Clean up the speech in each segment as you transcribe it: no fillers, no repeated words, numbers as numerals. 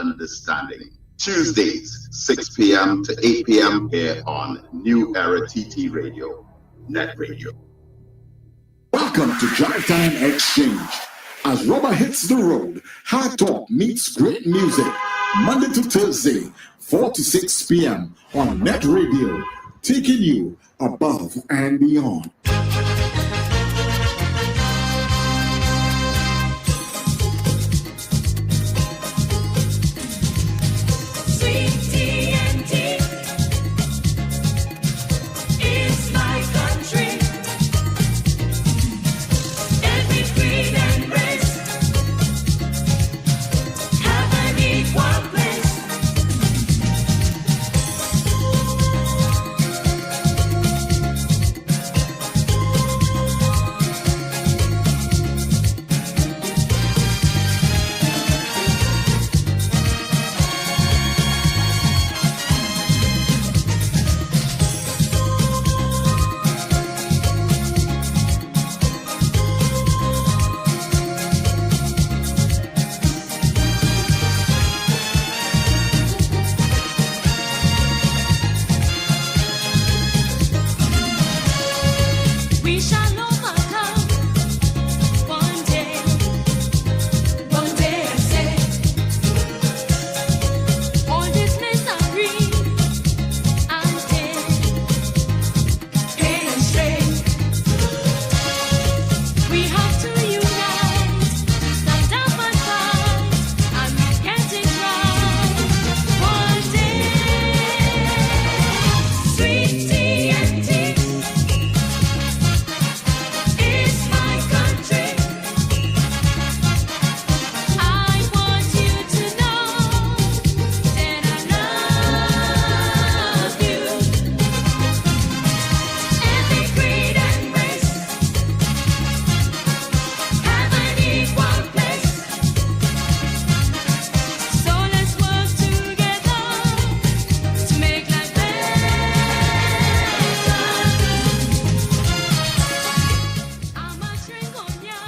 understanding. Tuesdays, 6 p.m. to 8 p.m. here on New Era TT Radio, Net Radio. Welcome to Drive Time Exchange. As rubber hits the road, hard talk meets great music. Monday to Thursday, 4 to 6 p.m. on Net Radio, taking you above and beyond.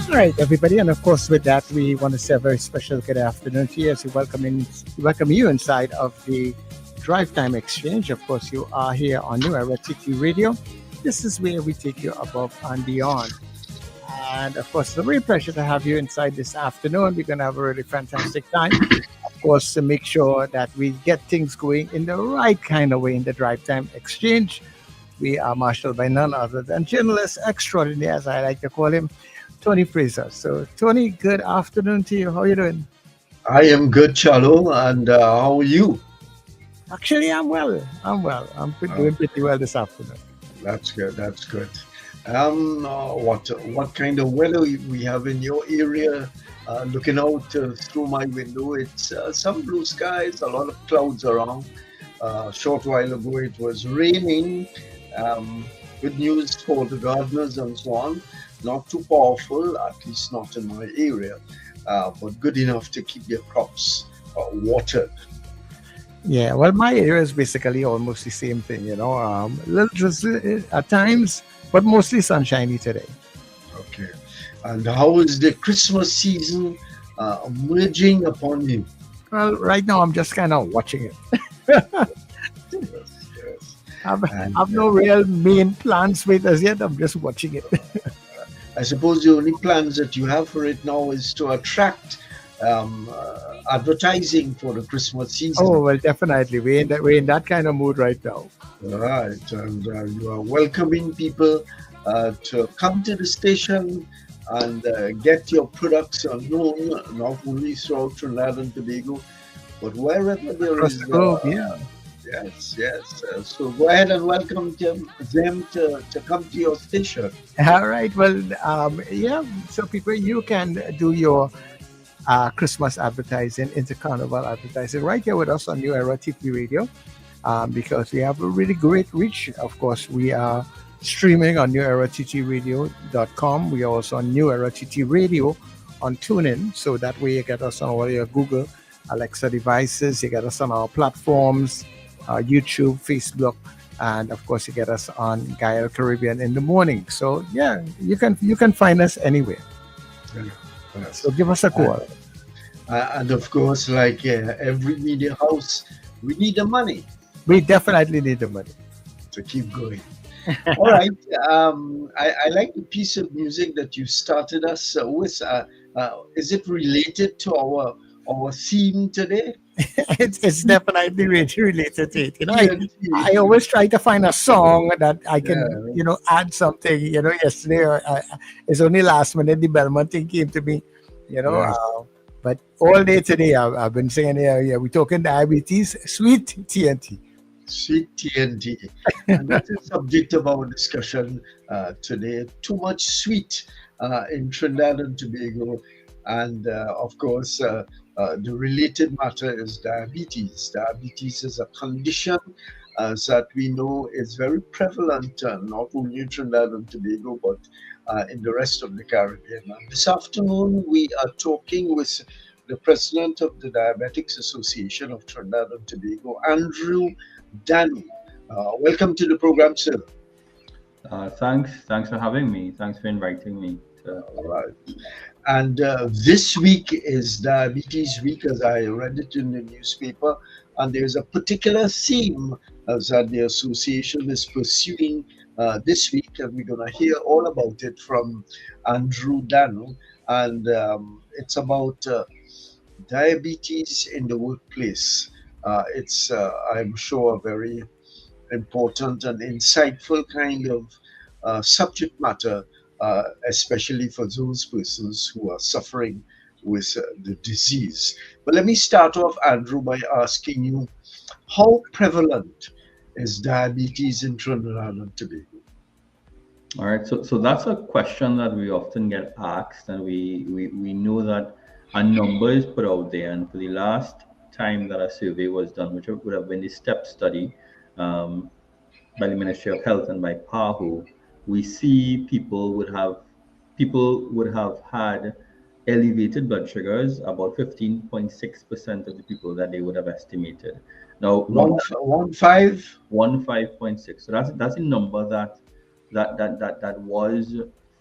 All right, everybody, and of course, with that, we want to say a very special good afternoon to you as we welcome you inside of the Drive Time Exchange. Of course, you are here on New Era TT Radio. This is where we take you above and beyond. And of course, it's a real pleasure to have you inside this afternoon. We're going to have a really fantastic time. Of course, to make sure that we get things going in the right kind of way in the Drive Time Exchange. We are marshaled by none other than journalist extraordinaire, as I like to call him, Tony Fraser. So, Tony, good afternoon to you. How are you doing? I am good, Chalo. And how are you? Actually, I'm well. I'm doing pretty well this afternoon. That's good. What kind of weather we have in your area? Looking out through my window, it's some blue skies, a lot of clouds around. A short while ago, it was raining. Good news for the gardeners and so on. Not too powerful, at least not in my area, but good enough to keep your crops watered. Yeah, well, my area is basically almost the same thing, a little drizzle at times, but mostly sunshiny today. Okay. And how is the Christmas season merging upon you? Well, right now I'm just kind of watching it. Yes. I've no real main plans with us yet. I'm just watching it. I suppose the only plans that you have for it now is to attract advertising for the Christmas season. Oh, well, definitely. We're in that kind of mood right now. Right. And you are welcoming people to come to the station and get your products known, not only throughout Trinidad and Tobago, but wherever there is. Yeah. Yes. So go ahead and welcome them to come to your station. All right. Well, so people, you can do your Christmas advertising, intercarnival advertising right here with us on New Era TT Radio, because we have a really great reach. Of course, we are streaming on newerattradio.com. We are also on New Era TT Radio on TuneIn, so that way you get us on all your Google, Alexa devices. You get us on our platforms, YouTube, Facebook, and of course you get us on Gael Caribbean in the morning. So yeah, you can find us anywhere. Yes. So give us a call. And of course, like every media house, we need the money We definitely need the money. to keep going. All right. I like the piece of music that you started us with. Is it related to our theme today? It's definitely really related to it. TNT. I always try to find a song that I can, Yeah, add something. Yesterday, it's only last minute the Belmont thing came to me, you know. yes. But all day today, I've been saying, yeah, we're talking diabetes, sweet TNT. Sweet TNT. And that's the subject of our discussion today. Too much sweet in Trinidad and Tobago. And of course, the related matter is diabetes. Diabetes is a condition that we know is very prevalent, not only in Trinidad and Tobago, but in the rest of the Caribbean. And this afternoon, we are talking with the president of the Diabetics Association of Trinidad and Tobago, Andrew Dhanoo. Welcome to the program, sir. Thanks for having me. Thanks for inviting me. All right. And this week is Diabetes Week, as I read it in the newspaper. And there's a particular theme that the association is pursuing this week. And we're going to hear all about it from Andrew Dhanoo. And it's about diabetes in the workplace. It's, I'm sure, a very important and insightful kind of subject matter, especially for those persons who are suffering with the disease. But let me start off, Andrew, by asking you, how prevalent is diabetes in Trinidad and Tobago? All right, so that's a question that we often get asked, and we know that a number is put out there. And for the last time that a survey was done, which would have been the STEP study by the Ministry of Health and by PAHO, we see people would have had elevated blood sugars, about 15.6% of the people that they would have estimated. Now, 15.6. So that's a number that was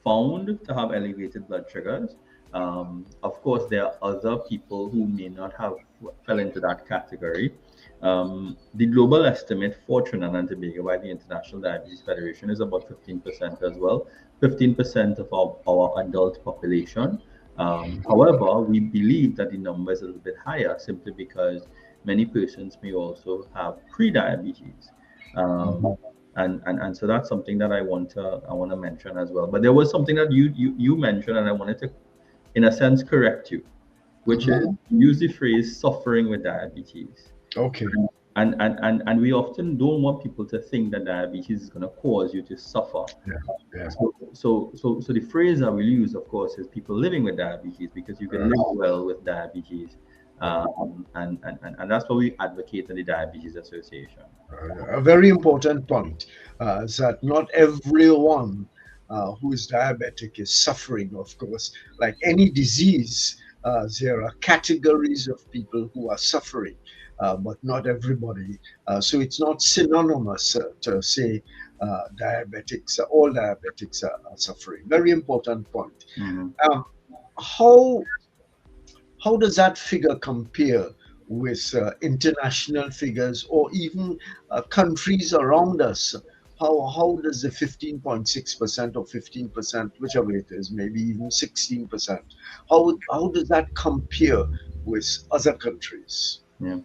found to have elevated blood sugars. Of course, there are other people who may not have fell into that category. The global estimate for Trinidad and Tobago by the International Diabetes Federation is about 15% as well, 15% of our adult population. However, we believe that the number is a little bit higher simply because many persons may also have pre-diabetes. And so that's something that I want to mention as well. But there was something that you mentioned, and I wanted to, in a sense, correct you, which is use the phrase suffering with diabetes. Okay. And we often don't want people to think that diabetes is going to cause you to suffer. Yeah. So the phrase that we use, of course, is people living with diabetes, because you can live well with diabetes. And that's what we advocate in the Diabetes Association. A very important point is that not everyone who is diabetic is suffering, of course. Like any disease, there are categories of people who are suffering, but not everybody. So it's not synonymous to say diabetics, all diabetics are suffering. Very important point. How does that figure compare with international figures or even countries around us? How does the 15.6% or 15%, whichever it is, maybe even 16%, how does that compare with other countries? Yeah.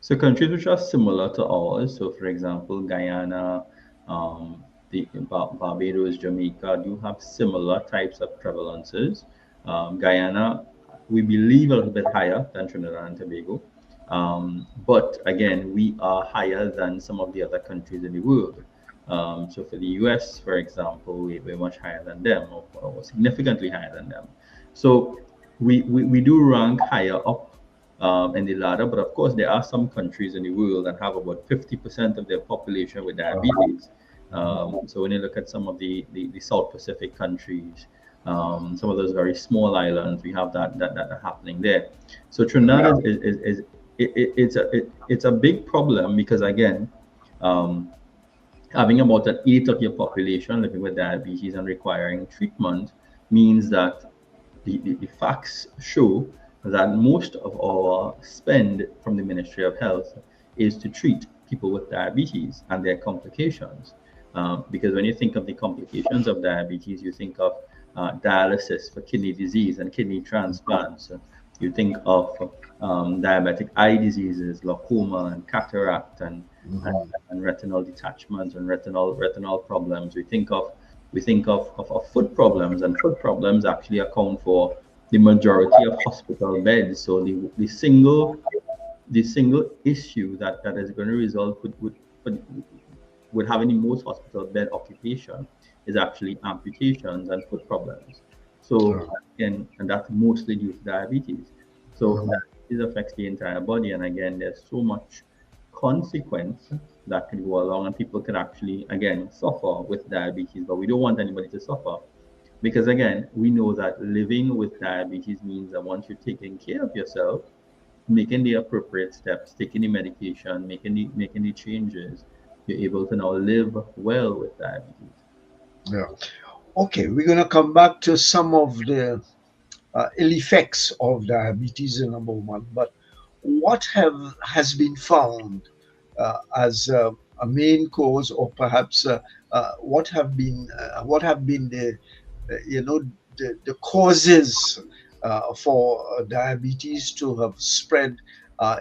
So countries which are similar to ours, so for example, Guyana, Barbados, Jamaica do have similar types of prevalences. Guyana, we believe, a little bit higher than Trinidad and Tobago. But again, we are higher than some of the other countries in the world. So for the US, for example, we're much higher than them, or significantly higher than them. So we do rank higher up in the ladder, but of course there are some countries in the world that have about 50% of their population with diabetes. So when you look at some of the South Pacific countries, some of those very small islands, we have that happening there. So Trinidad it's a big problem, because again, having about an eighth of your population living with diabetes and requiring treatment means that the facts show that most of our spend from the Ministry of Health is to treat people with diabetes and their complications. Because when you think of the complications of diabetes, you think of dialysis for kidney disease and kidney transplants. You think of diabetic eye diseases, glaucoma and cataract, and retinal detachments and retinal problems. We think of foot problems, and foot problems actually account for the majority of hospital beds. So the single issue that is going to result with having the most hospital bed occupation is actually amputations and foot problems. So again, and that's mostly due to diabetes. So diabetes affects the entire body, and again, there's so much consequence that can go along, and people can actually again suffer with diabetes. But we don't want anybody to suffer, because again, we know that living with diabetes means that once you're taking care of yourself, making the appropriate steps, taking the medication, making the changes, you're able to now live well with diabetes. Yeah. Okay, we're going to come back to some of the ill effects of diabetes in a moment. But what has been found as a main cause, or perhaps what have been the the causes for diabetes to have spread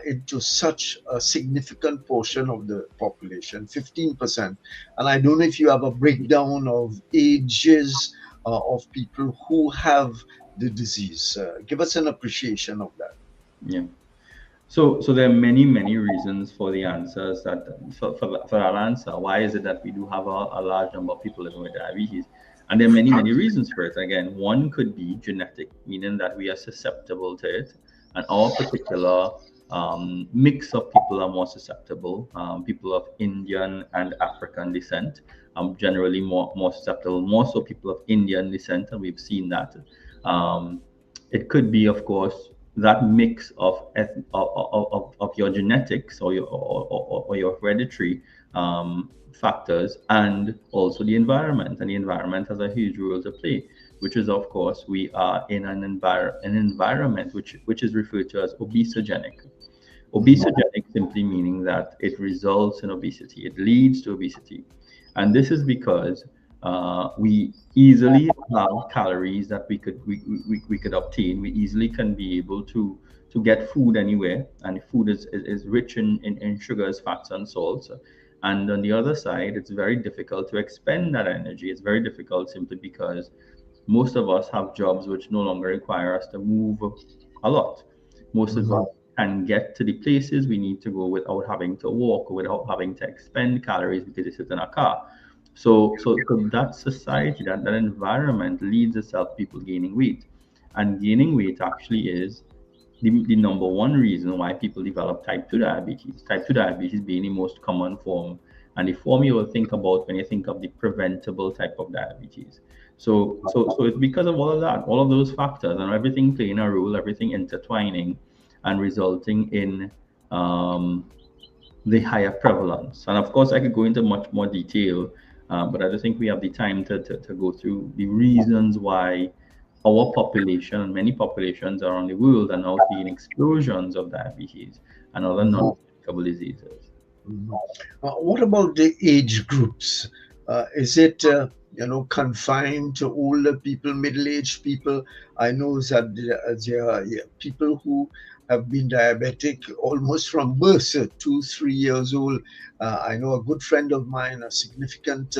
into such a significant portion of the population, 15%. And I don't know if you have a breakdown of ages of people who have the disease. Give us an appreciation of that. Yeah. So there are many reasons for the answers for that answer. Why is it that we do have a large number of people living with diabetes? And there are many reasons for it. Again, one could be genetic, meaning that we are susceptible to it, and our particular mix of people are more susceptible. People of Indian and African descent, generally more susceptible, more so people of Indian descent, and we've seen that. It could be, of course, that mix of your genetics or your hereditary factors, and also the environment. And the environment has a huge role to play, which is, of course, we are in an environment which is referred to as obesogenic. Obesogenic simply meaning that it results in obesity, it leads to obesity. And this is because we easily have calories that we could obtain. We easily can be able to get food anywhere, and food is rich in sugars, fats, and salts. And on the other side, it's very difficult to expend that energy. It's very difficult simply because most of us have jobs which no longer require us to move a lot. Most of us can get to the places we need to go without having to walk, or without having to expend calories because they sit in a car. So that society, that environment leads itself people gaining weight. And gaining weight actually is the number one reason why people develop type 2 diabetes. Type 2 diabetes being the most common form, and the form you will think about when you think of the preventable type of diabetes. So it's because of all of that, all of those factors, and everything playing a role, everything intertwining and resulting in the higher prevalence. And of course, I could go into much more detail, but I don't think we have the time to go through the reasons why our population and many populations around the world are now seeing explosions of diabetes and other non-communicable diseases. What about the age groups? Is it confined to older people, middle-aged people? I know that there are people who have been diabetic almost from birth, 2-3 years old. I know a good friend of mine, a significant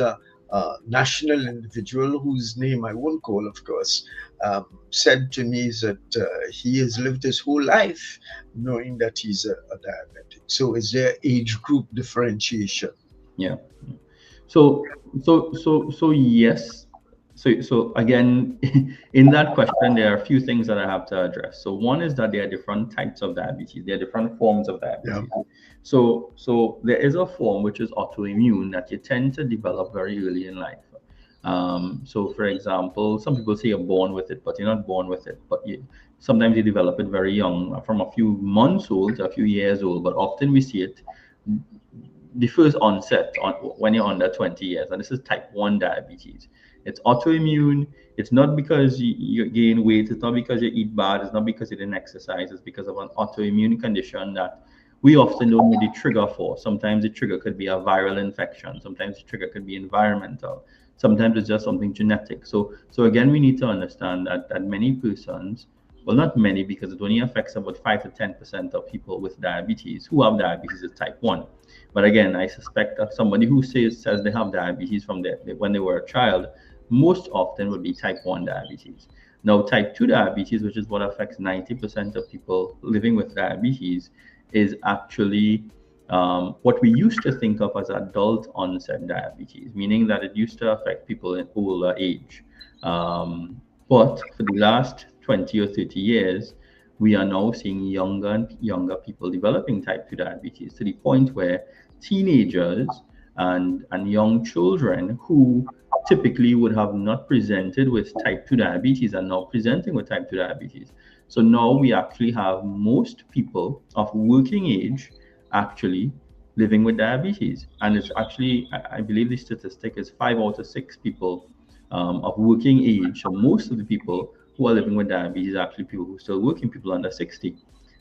national individual whose name I won't call, of course, said to me that he has lived his whole life knowing that he's a diabetic. So is there age group differentiation? Yeah. So yes. So again, in that question, there are a few things that I have to address. So one is that there are different types of diabetes. There are different forms of diabetes. Yeah. So there is a form which is autoimmune that you tend to develop very early in life. So for example, some people say you're born with it, but you're not born with it. But sometimes you develop it very young, from a few months old to a few years old. But often we see it the first onset when you're under 20 years, and this is type 1 diabetes. It's autoimmune. It's not because you gain weight. It's not because you eat bad. It's not because you didn't exercise. It's because of an autoimmune condition that we often don't know the trigger for. Sometimes the trigger could be a viral infection. Sometimes the trigger could be environmental. Sometimes it's just something genetic. So again, we need to understand that many persons, well, not many, because it only affects about 5 to 10% of people with diabetes who have diabetes is type 1. But again, I suspect that somebody who says they have diabetes from when they were a child, most often would be type 1 diabetes. Now, type 2 diabetes, which is what affects 90% of people living with diabetes, is actually what we used to think of as adult onset diabetes, meaning that it used to affect people in older age. But for the last 20 or 30 years, we are now seeing younger and younger people developing type 2 diabetes to the point where teenagers and young children who typically would have not presented with type 2 diabetes are now presenting with type 2 diabetes. So now we actually have most people of working age actually living with diabetes. And it's actually, I believe the statistic is 5 out of 6 people of working age. So most of the people who are living with diabetes are actually people who are still working, people under 60.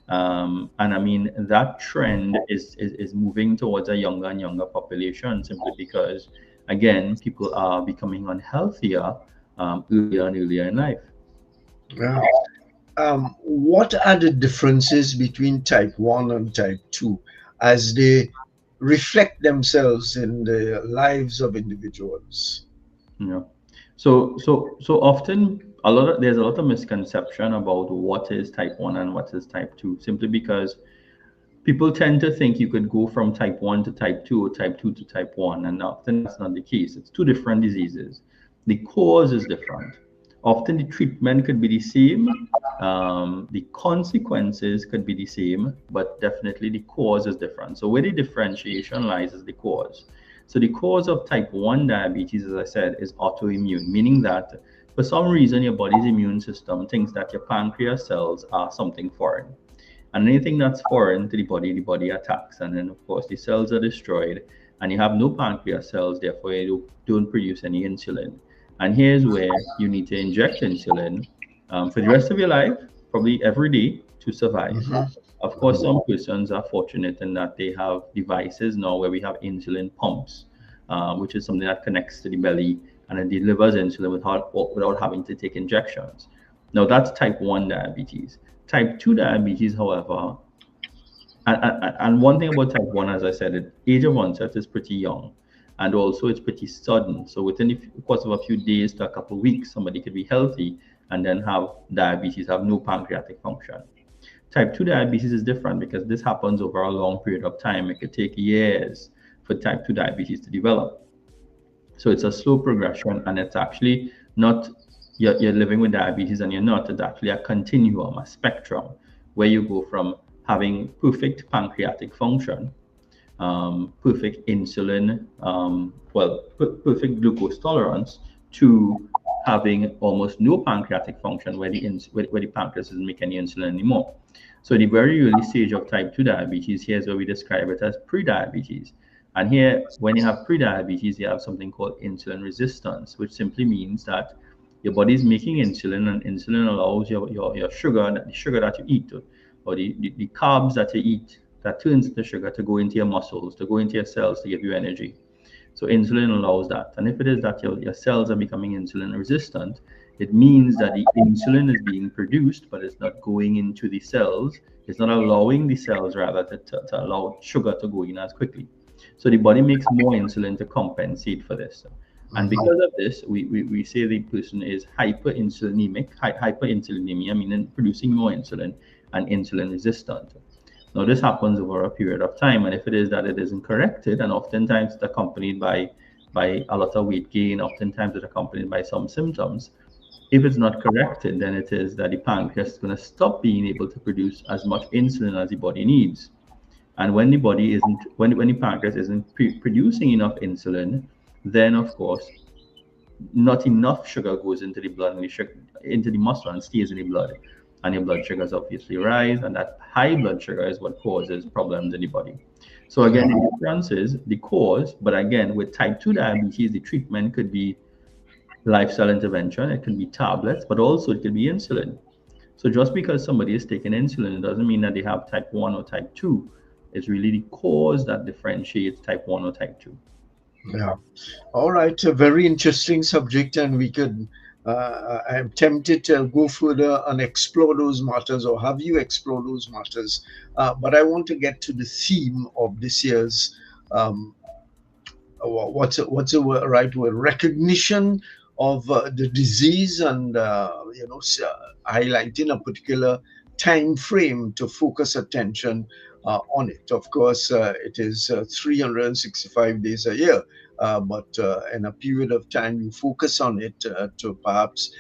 And I mean, that trend is moving towards a younger and younger population simply because, again, people are becoming unhealthier earlier and earlier in life. Yeah. What are the differences between type 1 and type 2 as they reflect themselves in the lives of individuals? Yeah. So often there's a lot of misconception about what is type 1 and what is type 2, simply because people tend to think you could go from type 1 to type 2 or type 2 to type 1, and often that's not the case. It's two different diseases. The cause is different. Often the treatment could be the same, the consequences could be the same, but definitely the cause is different. So where the differentiation lies is the cause. So the cause of type 1 diabetes, as I said, is autoimmune, meaning that for some reason your body's immune system thinks that your pancreas cells are something foreign. And anything that's foreign to the body attacks. And then, of course, the cells are destroyed, and you have no pancreas cells, therefore you don't produce any insulin. And here's where you need to inject insulin for the rest of your life, probably every day, to survive. Mm-hmm. Of course, some persons are fortunate in that they have devices now where we have insulin pumps, which is something that connects to the belly and it delivers insulin without having to take injections. Now, that's type 1 diabetes. Type 2 diabetes, however, and one thing about type 1, as I said, the age of onset is pretty young. And also it's pretty sudden. So within the course of a few days to a couple of weeks, somebody could be healthy and then have diabetes, have no pancreatic function. Type 2 diabetes is different because this happens over a long period of time. It could take years for type 2 diabetes to develop. So it's a slow progression, and it's actually not you're living with diabetes and you're not. It's actually a continuum, a spectrum, where you go from having perfect pancreatic function, perfect insulin, perfect glucose tolerance, to having almost no pancreatic function where the pancreas doesn't make any insulin anymore. So the very early stage of type 2 diabetes, here's where we describe it as pre-diabetes. And here, when you have pre-diabetes, you have something called insulin resistance, which simply means that your body is making insulin, and insulin allows your sugar, the sugar that you eat, or the carbs that you eat, that turns into sugar, to go into your muscles, to go into your cells, to give you energy. So insulin allows that. And if it is that your cells are becoming insulin resistant, it means that the insulin is being produced, but it's not going into the cells. It's not allowing the cells, rather, to allow sugar to go in as quickly. So the body makes more insulin to compensate for this. And because of this, we say the person is hyperinsulinemic, hyperinsulinemia, meaning producing more insulin, and insulin resistant. Now, this happens over a period of time, and if it is that it isn't corrected, and oftentimes it's accompanied by a lot of weight gain, oftentimes it's accompanied by some symptoms. If it's not corrected, then it is that the pancreas is going to stop being able to produce as much insulin as the body needs. And when the body isn't, when the pancreas isn't producing enough insulin, then of course, not enough sugar goes into the blood, and into the muscle, and stays in the blood. And your blood sugars obviously rise, and that high blood sugar is what causes problems in the body. So again, the difference is the cause, but again, with type 2 diabetes, the treatment could be lifestyle intervention. It can be tablets, but also it can be insulin. So just because somebody is taking insulin, it doesn't mean that they have type 1 or type 2. It's really the cause that differentiates type 1 or type 2. Yeah. All right. A very interesting subject, and we could. I'm tempted to go further and explore those matters, or have you explore those matters. But I want to get to the theme of this year's. What's the right word? Recognition of the disease, and highlighting a particular time frame to focus attention on it. Of course, it is 365 days a year, but in a period of time, you focus on it to perhaps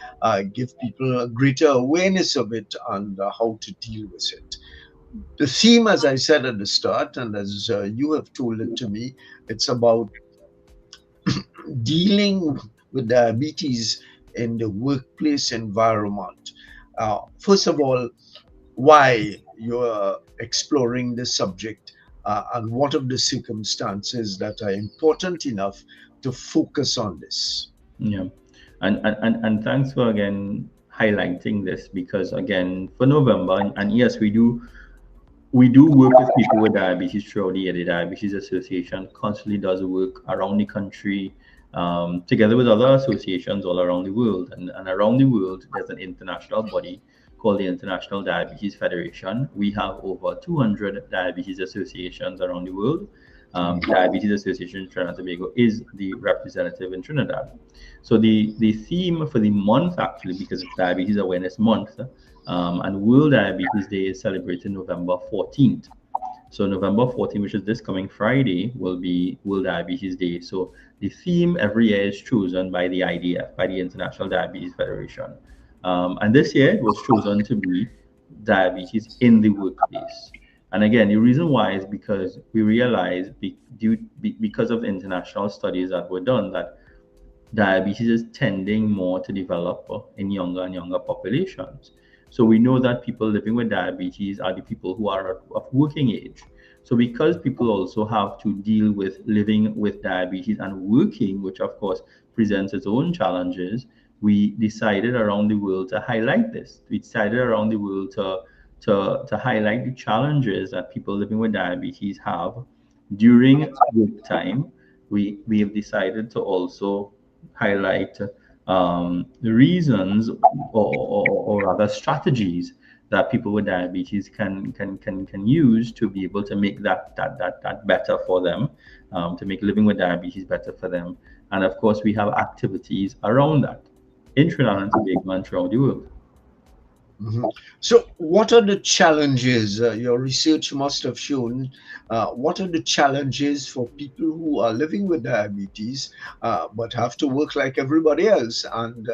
give people a greater awareness of it and how to deal with it. The theme, as I said at the start, and as you have told it to me, it's about dealing with diabetes in the workplace environment. First of all, why you're exploring this subject, and what are the circumstances that are important enough to focus on this? Yeah, and thanks for again highlighting this, because again for November, and yes, we do work with people with diabetes throughout the year. The Diabetes Association constantly does work around the country, together with other associations all around the world. And around the world, there's an international body called the International Diabetes Federation. We have over 200 diabetes associations around the world. Diabetes Association in Trinidad and Tobago is the representative in Trinidad. So the theme for the month, actually, because it's Diabetes Awareness Month, and World Diabetes Day is celebrated November 14th. So November 14th, which is this coming Friday, will be World Diabetes Day. So the theme every year is chosen by the IDF, by the International Diabetes Federation. And this year it was chosen to be diabetes in the workplace. And again, the reason why is because we realized because of international studies that were done that diabetes is tending more to develop in younger and younger populations. So we know that people living with diabetes are the people who are of working age. So because people also have to deal with living with diabetes and working, which of course presents its own challenges, we decided around the world to highlight this. We decided around the world to highlight the challenges that people living with diabetes have during work time. We have decided to also highlight the reasons or rather strategies that people with diabetes can use to be able to make that better for them, to make living with diabetes better for them. And of course, we have activities around that in Trinidad and Tobago and throughout the world. Mm-hmm. So what are the challenges your research must have shown? What are the challenges for people who are living with diabetes but have to work like everybody else, and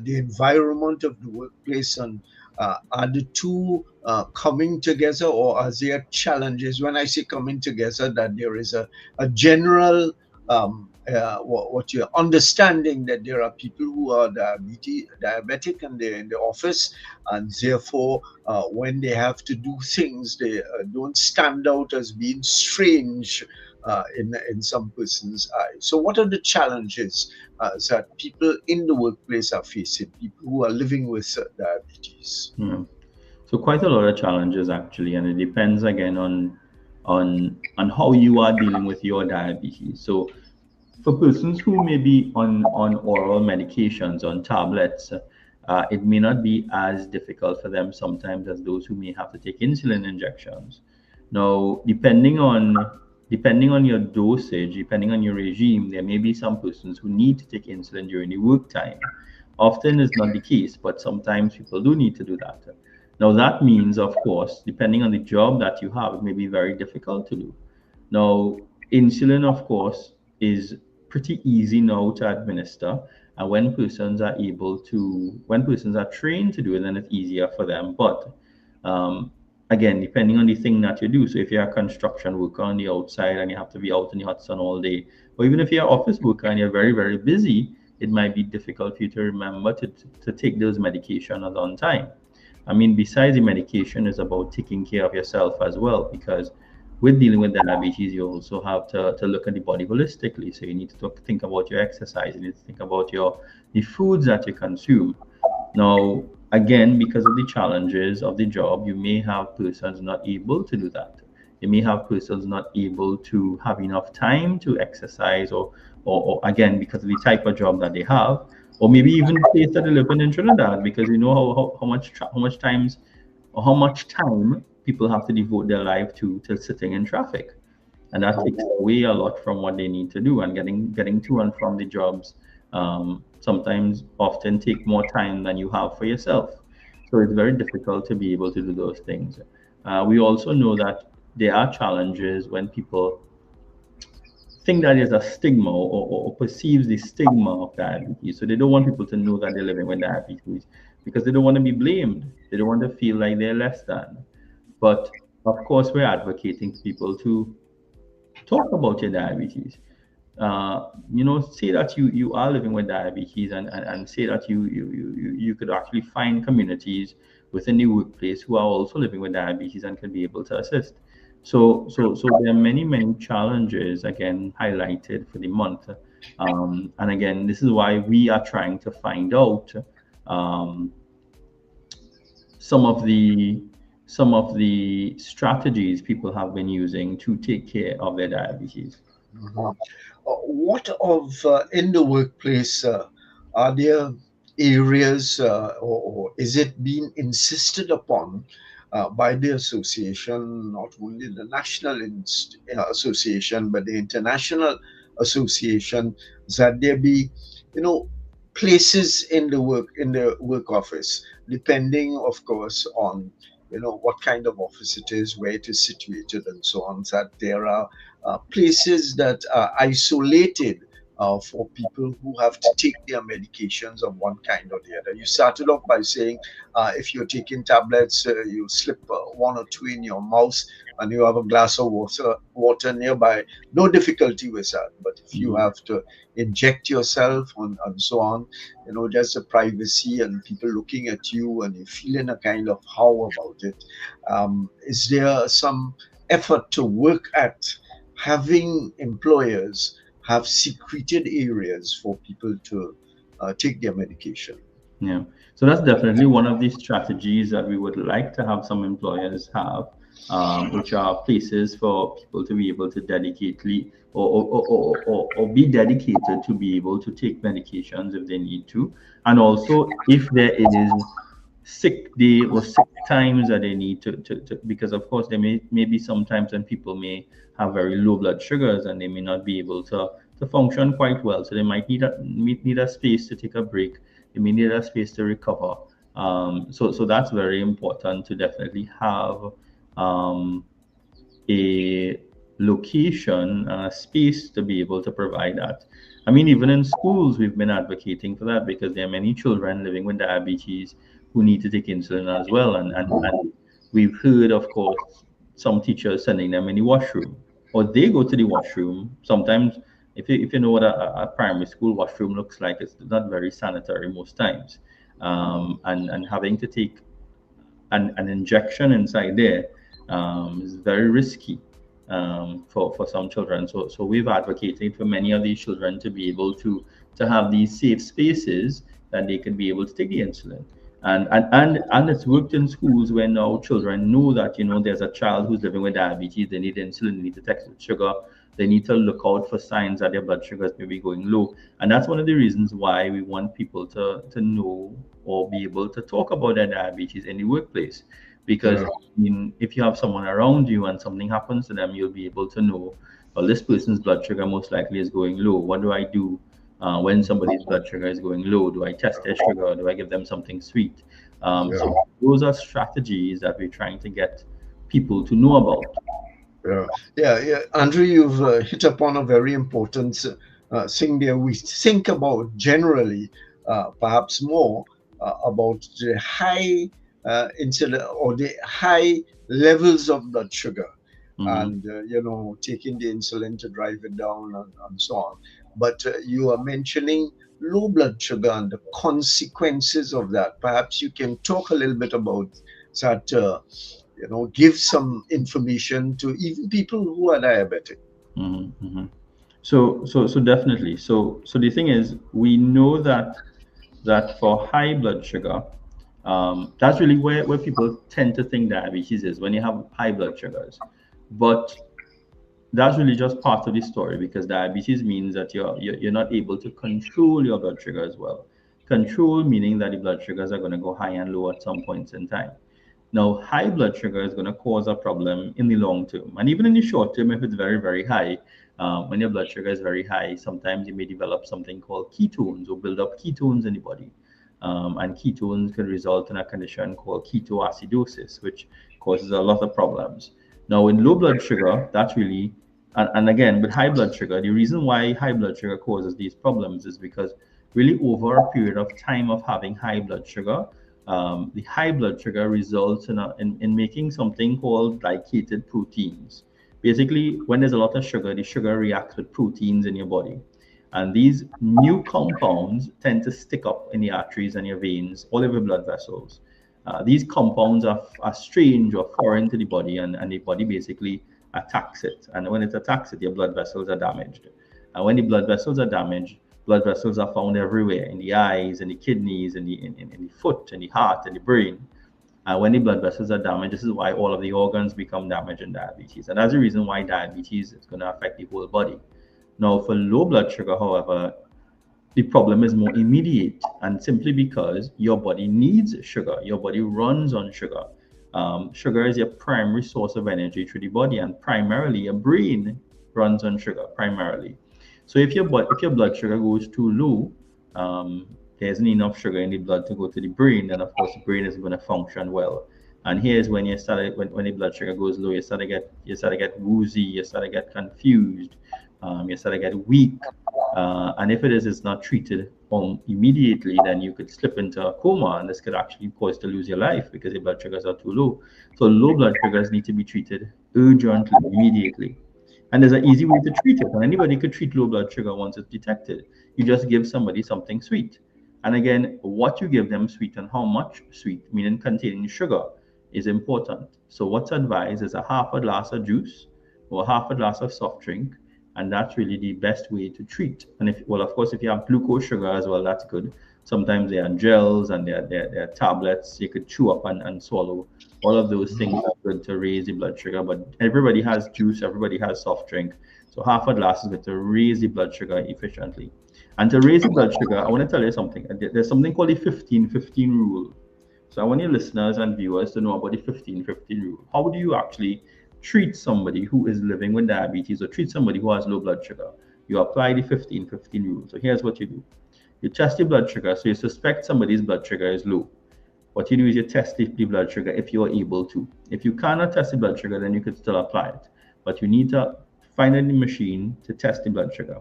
the environment of the workplace, and are the two coming together, or are there challenges? When I say coming together, that there is a general what you're understanding that there are people who are diabetic and they're in the office, and therefore when they have to do things, they don't stand out as being strange in some person's eyes. So what are the challenges that people in the workplace are facing, people who are living with diabetes? So quite a lot of challenges actually, and it depends again on how you are dealing with your diabetes. So for persons who may be on oral medications, on tablets, it may not be as difficult for them sometimes as those who may have to take insulin injections. Now, depending on your dosage, depending on your regime, there may be some persons who need to take insulin during the work time. Often it's not the case, but sometimes people do need to do that. Now, that means, of course, depending on the job that you have, it may be very difficult to do. Now, insulin, of course, is pretty easy now to administer, and when persons are trained to do it, then it's easier for them. But again, depending on the thing that you do, so if you're a construction worker on the outside and you have to be out in the hot sun all day, or even if you're an office worker and you're very, very busy, it might be difficult for you to remember to take those medications on time. I mean, besides the medication, is about taking care of yourself as well, because with dealing with diabetes, you also have to look at the body holistically. So you need to think about your exercise. You need to think about the foods that you consume. Now, again, because of the challenges of the job, you may have persons not able to do that. You may have persons not able to have enough time to exercise, or again, because of the type of job that they have, or maybe even the place that they live in Trinidad, because you know how much times or how much time people have to devote their life to sitting in traffic, and that takes away a lot from what they need to do. And getting to and from the jobs sometimes often take more time than you have for yourself. So it's very difficult to be able to do those things. We also know that there are challenges when people think that there's a stigma, or perceives the stigma of diabetes. So they don't want people to know that they're living with diabetes because they don't want to be blamed. They don't want to feel like they're less than. But of course, we're advocating for people to talk about your diabetes. Say that you are living with diabetes, and say that you could actually find communities within the workplace who are also living with diabetes and can be able to assist. So there are many challenges again highlighted for the month, and again, this is why we are trying to find out some of the strategies people have been using to take care of their diabetes. What of in the workplace? Are there areas, or is it being insisted upon by the association, not only the national association, but the international association, that there be, places in the work office, depending, of course, on what kind of office it is, where it is situated, and so on, that there are places that are isolated for people who have to take their medications of one kind or the other. You started off by saying if you're taking tablets, you slip one or two in your mouth and you have a glass of water nearby. No difficulty with that. But if you have to inject yourself and so on, just the privacy and people looking at you and you feeling a kind of how about it. Is there some effort to work at having employers have secreted areas for people to take their medication? Yeah, so that's definitely one of the strategies that we would like to have some employers have, which are places for people to be able to dedicatedly or be dedicated to be able to take medications if they need to. And also, if there is sick day or sick times that they need to because of course there may be some times when people may have very low blood sugars and they may not be able to function quite well. So they might need a space to take a break. They may need a space to recover. So that's very important to definitely have a location, a space to be able to provide that. I mean, even in schools, we've been advocating for that because there are many children living with diabetes who need to take insulin as well. And we've heard, of course, some teachers sending them in the washroom, or they go to the washroom. Sometimes, if you know what a primary school washroom looks like, it's not very sanitary most times. And having to take an injection inside there is very risky for some children. So we've advocated for many of these children to be able to have these safe spaces that they can be able to take the insulin. And it's worked in schools where now children know that there's a child who's living with diabetes, they need insulin, they need to test sugar, they need to look out for signs that their blood sugars may be going low. And that's one of the reasons why we want people to know or be able to talk about their diabetes in the workplace. Because if you have someone around you and something happens to them, you'll be able to know, well, this person's blood sugar most likely is going low. What do I do when somebody's blood sugar is going low? Do I test their sugar? Do I give them something sweet? So those are strategies that we're trying to get people to know about. Yeah. Andrew, you've hit upon a very important thing there. We think about generally, perhaps more about the high insulin or the high levels of blood sugar, and taking the insulin to drive it down and so on. But you are mentioning low blood sugar and the consequences of that. Perhaps you can talk a little bit about that. give some information to even people who are diabetic. So definitely. So the thing is, we know that for high blood sugar, that's really where people tend to think diabetes is, when you have high blood sugars. But that's really just part of the story, because diabetes means that you're not able to control your blood sugar as well. Control meaning that the blood sugars are going to go high and low at some points in time. Now, high blood sugar is going to cause a problem in the long term, and even in the short term, if it's very, very high. When your blood sugar is very high, sometimes you may develop something called ketones, or build up ketones in the body. And ketones can result in a condition called ketoacidosis, which causes a lot of problems. Now, in low blood sugar, that's really, and again, with high blood sugar, the reason why high blood sugar causes these problems is because really over a period of time of having high blood sugar, the high blood sugar results in making something called glycated proteins. Basically, when there's a lot of sugar, the sugar reacts with proteins in your body. And these new compounds tend to stick up in the arteries and your veins, all over blood vessels. These compounds are strange or foreign to the body, and the body basically attacks it. And when it attacks it, your blood vessels are damaged. And when the blood vessels are damaged, blood vessels are found everywhere, in the eyes, in the kidneys, in the foot, in the heart, in the brain. And when the blood vessels are damaged, this is why all of the organs become damaged in diabetes. And that's the reason why diabetes is going to affect the whole body. Now, for low blood sugar, however, the problem is more immediate, and simply because your body needs sugar. Your body runs on sugar. Sugar is your primary source of energy through the body, and primarily your brain runs on sugar, primarily. So if your blood sugar goes too low, there isn't enough sugar in the blood to go to the brain, then of course the brain isn't going to function well. And here's when when the blood sugar goes low, you start to get woozy, you start to get confused, you start to get weak. And if it's not treated immediately, then you could slip into a coma, and this could actually cause to lose your life because your blood sugars are too low. So low blood sugars need to be treated urgently, immediately. And there's an easy way to treat it, and anybody could treat low blood sugar once it's detected. You just give somebody something sweet. And again, what you give them sweet and how much sweet, meaning containing sugar, is important. So what's advised is a half a glass of juice or half a glass of soft drink, and that's really the best way to treat. And of course, if you have glucose sugar as well, that's good. Sometimes there are gels and there are tablets you could chew up and swallow. All of those things are good to raise the blood sugar, but everybody has juice, everybody has soft drink. So half a glass is good to raise the blood sugar efficiently. And to raise the blood sugar, I want to tell you something. There's something called the 15-15 rule. So I want your listeners and viewers to know about the 15-15 rule. How do you actually treat somebody who is living with diabetes, or treat somebody who has low blood sugar? You apply the 15-15 rule. So here's what you do. You test the blood sugar. So you suspect somebody's blood sugar is low. What you do is you test the blood sugar if you're able to. If you cannot test the blood sugar, then you could still apply it. But you need to find a machine to test the blood sugar.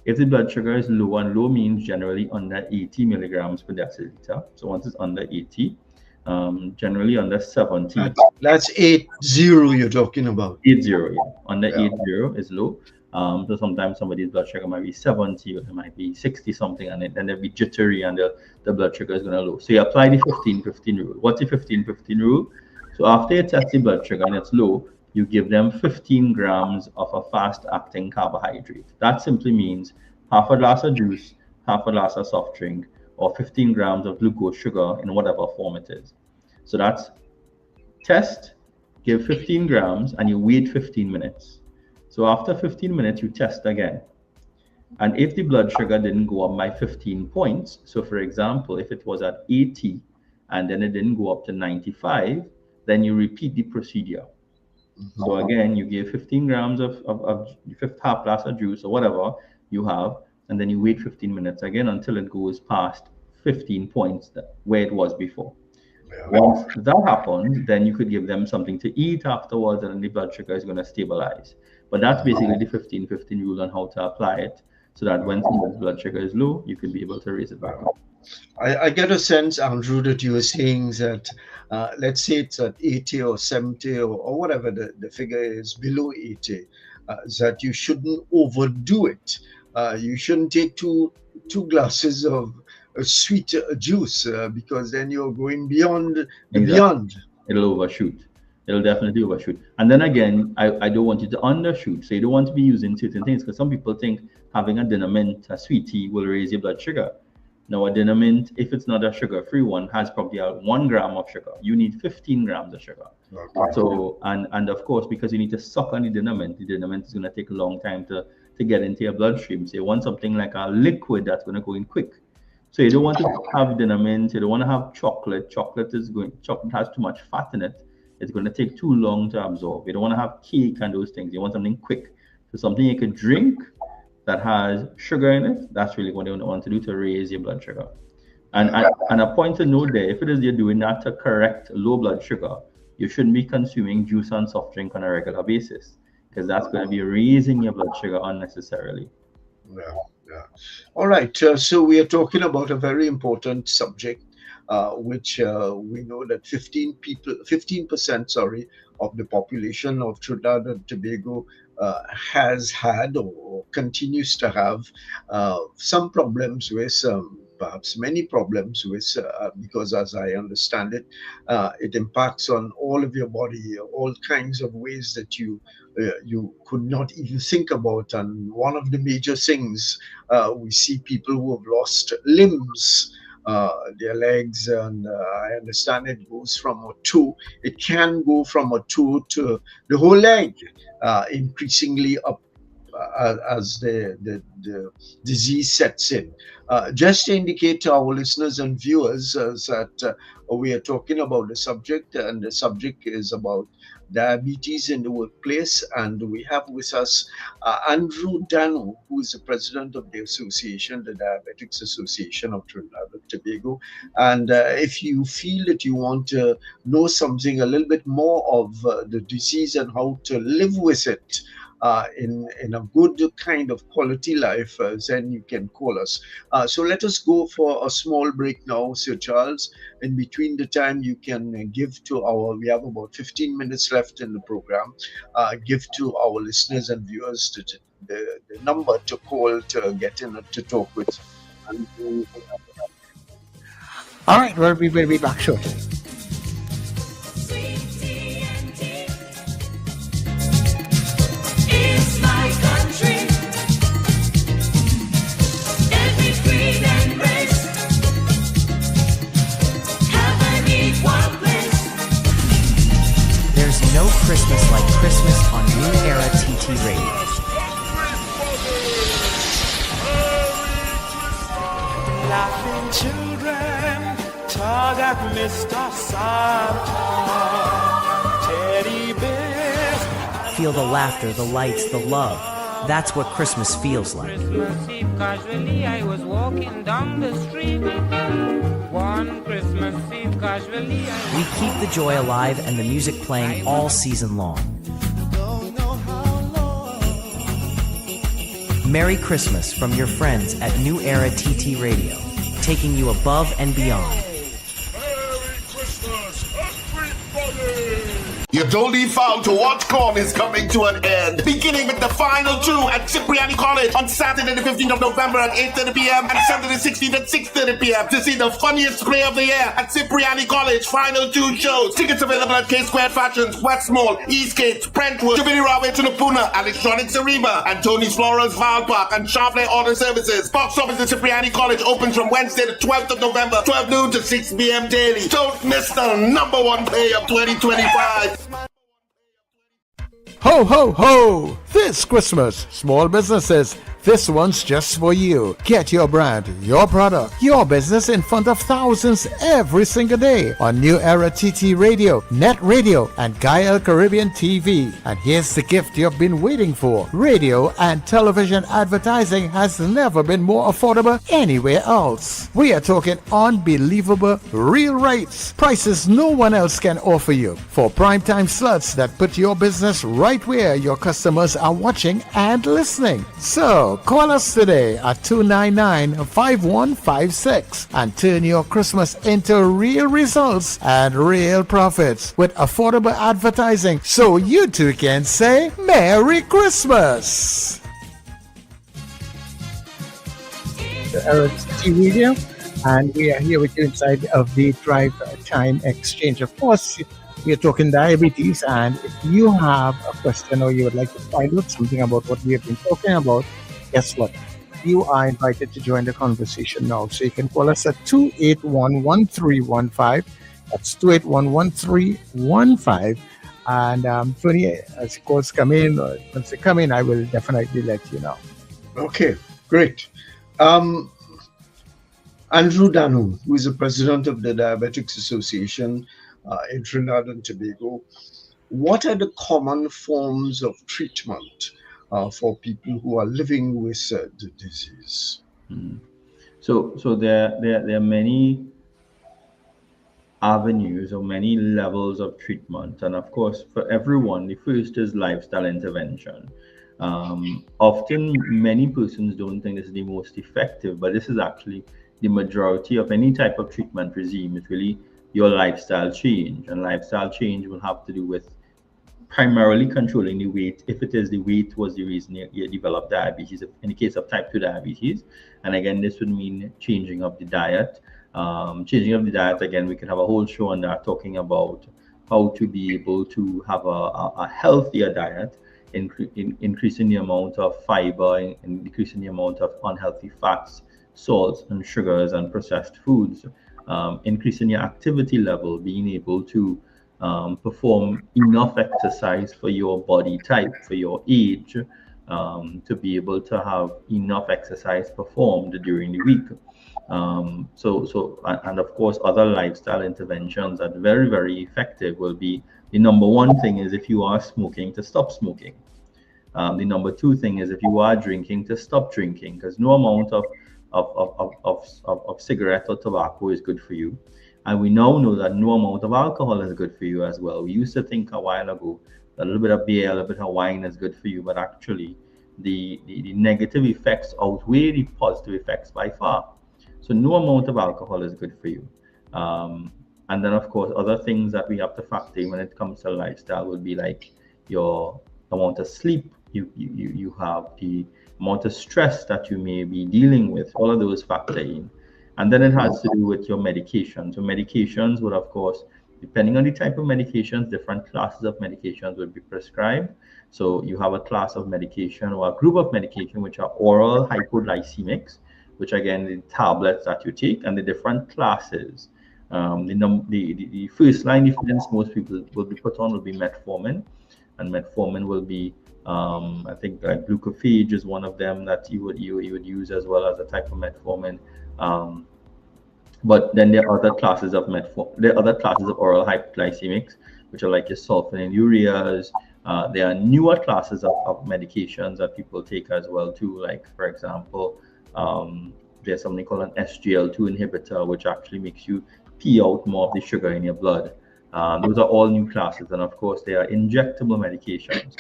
If the blood sugar is low, and low means generally under 80 milligrams per deciliter. So once it's under 80, generally under 70. That's 80 you're talking about. 80, yeah. Under 80 is low. So sometimes somebody's blood sugar might be 70, or it might be 60 something, and then they'll be jittery, and the blood sugar is going to low. So you apply the 15-15 rule. What's the 15-15 rule? So after you test the blood sugar and it's low, you give them 15 grams of a fast-acting carbohydrate. That simply means half a glass of juice, half a glass of soft drink, or 15 grams of glucose sugar in whatever form it is. So that's test, give 15 grams, and you wait 15 minutes. So after 15 minutes, you test again. And if the blood sugar didn't go up by 15 points, so for example, if it was at 80 and then it didn't go up to 95, then you repeat the procedure. So again, you give 15 grams of half glass of juice or whatever you have, and then you wait 15 minutes again until it goes past 15 points where it was before. Once that happens, then you could give them something to eat afterwards, and then the blood sugar is going to stabilize. But that's basically the 15-15 rule on how to apply it, so that when somebody's blood sugar is low, you could be able to raise it back up. I get a sense, Andrew, that you were saying that, let's say it's at 80 or 70 or whatever the figure is, below 80, that you shouldn't overdo it. You shouldn't take two glasses of sweet juice, because then you're going beyond the beyond. It'll overshoot. It'll definitely overshoot. And then again, I don't want you to undershoot. So you don't want to be using certain things, because some people think having a dinner mint, a sweet tea, will raise your blood sugar. Now, a dinner mint, if it's not a sugar-free one, has probably 1 gram of sugar. You need 15 grams of sugar. Okay. So, and of course, because you need to suck on the dinner mint is going to take a long time to get into your bloodstream. So you want something like a liquid that's going to go in quick. So you don't want to have dinner mint. You don't want to have chocolate. Chocolate has too much fat in it. It's going to take too long to absorb. You don't want to have cake and those things. You want something quick. So something you can drink that has sugar in it. That's really what you want to do to raise your blood sugar. And a point to note there, if it is you're doing that to correct low blood sugar, you shouldn't be consuming juice and soft drink on a regular basis, because that's going to be raising your blood sugar unnecessarily. Yeah. All right. So we are talking about a very important subject, which we know that 15% of the population of Trinidad and Tobago has had or continues to have some problems with, perhaps many problems with, because as I understand it, it impacts on all of your body, all kinds of ways that you could not even think about. And one of the major things, we see people who have lost limbs, their legs, and I understand it goes from a toe. It can go from a toe to the whole leg, increasingly up as the disease sets in. Just to indicate to our listeners and viewers that we are talking about the subject, and the subject is about diabetes in the workplace. And we have with us Andrew Dhanoo, who is the president of the association, the Diabetics Association of Trinidad and Tobago. And if you feel that you want to know something a little bit more of the disease and how to live with it in a good kind of quality life, then you can call us. So let us go for a small break now, Sir Charles. In between the time, you can give to we have about 15 minutes left in the program, give to our listeners and viewers the number to call to get in to talk with. All right, well, we will be back shortly. There's no Christmas like Christmas on New Era TT Radio. Laughing children tug at Mr. Santa. Teddy bears. Feel the laughter, the lights, the love. That's what Christmas feels like. Christmas Eve, casually I was walking down the street. One Christmas Eve, casually We keep the joy alive and the music playing all season long. Merry Christmas from your friends at New Era TT Radio, taking you above and beyond. Your only foul to watch corn is coming to an end. Beginning with the final two at Cipriani College on Saturday the 15th of November at 8:30 p.m. and Sunday the 16th at 6:30 p.m. to see the funniest play of the year at Cipriani College. Final two shows. Tickets available at K Square Fashions, West Mall, Eastgate, Brentwood, Jubilee Railway to Napuna, Electronics Ariba, and Tony's Florals Val Park and Sharpley Auto Services. Box office at Cipriani College opens from Wednesday the 12th of November, 12 noon to 6 p.m. daily. Don't miss the number one play of 2025. Ho, ho, ho! This Christmas, small businesses, this one's just for you. Get your brand, your product, your business in front of thousands every single day on New Era TT Radio, NETT Radio, and Gaia Caribbean TV. And here's the gift you've been waiting for. Radio and television advertising has never been more affordable anywhere else. We are talking unbelievable real rates. Prices no one else can offer you for primetime slots that put your business right where your customers are watching and listening. So call us today at 299-5156 and turn your Christmas into real results and real profits with affordable advertising, so you too can say Merry Christmas. Era TT Radio, and we are here with you inside of the Drive Time Exchange. Of course, We are talking diabetes, and if you have a question or you would like to find out something about what we have been talking about, guess what? You are invited to join the conversation now. So you can call us at 281-1315. That's 281-1315. And Tony, as calls come in, once they come in, I will definitely let you know. Okay, great. Andrew Dhanoo, who is the president of the Diabetics Association in Trinidad and Tobago, what are the common forms of treatment for people who are living with the disease? So there are many avenues or many levels of treatment, and of course, for everyone, the first is lifestyle intervention. Often, many persons don't think this is the most effective, but this is actually the majority of any type of treatment regime. It's really your lifestyle change, and lifestyle change will have to do with primarily controlling the weight. If it is the weight was the reason you developed diabetes, in the case of type 2 diabetes, and again, this would mean changing of the diet. Changing of the diet, again, we can have a whole show on that, talking about how to be able to have a healthier diet, increasing the amount of fiber and decreasing the amount of unhealthy fats, salts and sugars and processed foods, increasing your activity level, being able to perform enough exercise for your body type, for your age, to be able to have enough exercise performed during the week. And of course, other lifestyle interventions that are very, very effective will be, the number one thing is if you are smoking, to stop smoking. The number two thing is if you are drinking, to stop drinking, because no amount of cigarette or tobacco is good for you. And we now know that no amount of alcohol is good for you as well. We used to think a while ago that a little bit of beer, a little bit of wine is good for you, but actually the negative effects outweigh the positive effects by far. So no amount of alcohol is good for you. And then, of course, other things that we have to factor in when it comes to lifestyle would be like your amount of sleep you have, the amount of stress that you may be dealing with, all of those factor in. And then it has to do with your medication. So medications would, of course, depending on the type of medications, different classes of medications would be prescribed. So you have a class of medication or a group of medication which are oral hypoglycemics, which again, the tablets that you take, and the different classes. The first line defense most people will be put on will be metformin, and metformin will be, I think glucophage is one of them that you would use as well as a type of metformin. But then there are other classes of there are other classes of oral hypoglycemics, which are like your sulfonylureas. There are newer classes of medications that people take as well too, like for example, there's something called an SGLT2 inhibitor, which actually makes you pee out more of the sugar in your blood. Those are all new classes, and of course there are injectable medications.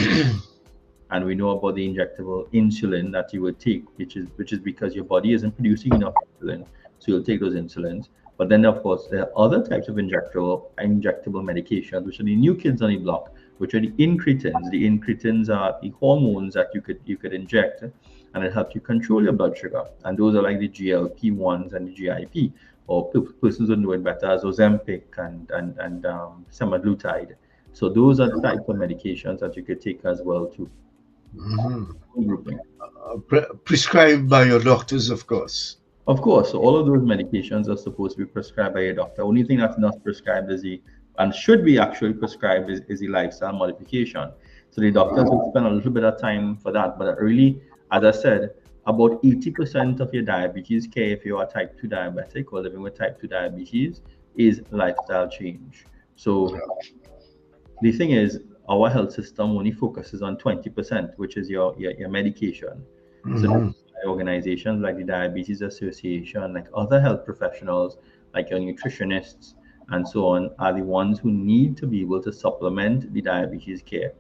And we know about the injectable insulin that you would take, which is because your body isn't producing enough insulin, so you'll take those insulins. But then, of course, there are other types of injectable medications, which are the new kids on the block, which are the incretins. The incretins are the hormones that you could inject, and it helps you control your blood sugar. And those are like the GLP-1s and the GIP, or persons who know it better as Ozempic and semaglutide. So those are the types of medications that you could take as well too. Prescribed by your doctors, of course. Of course. So all of those medications are supposed to be prescribed by your doctor. Only thing that's not prescribed and should be actually prescribed is the lifestyle modification. So the doctors will spend a little bit of time for that. But really, as I said, about 80% of your diabetes care, if you are type 2 diabetic or living with type 2 diabetes, is lifestyle change. So the thing is, our health system only focuses on 20%, which is your medication. So organizations like the Diabetes Association, like other health professionals, like your nutritionists and so on, are the ones who need to be able to supplement the diabetes care.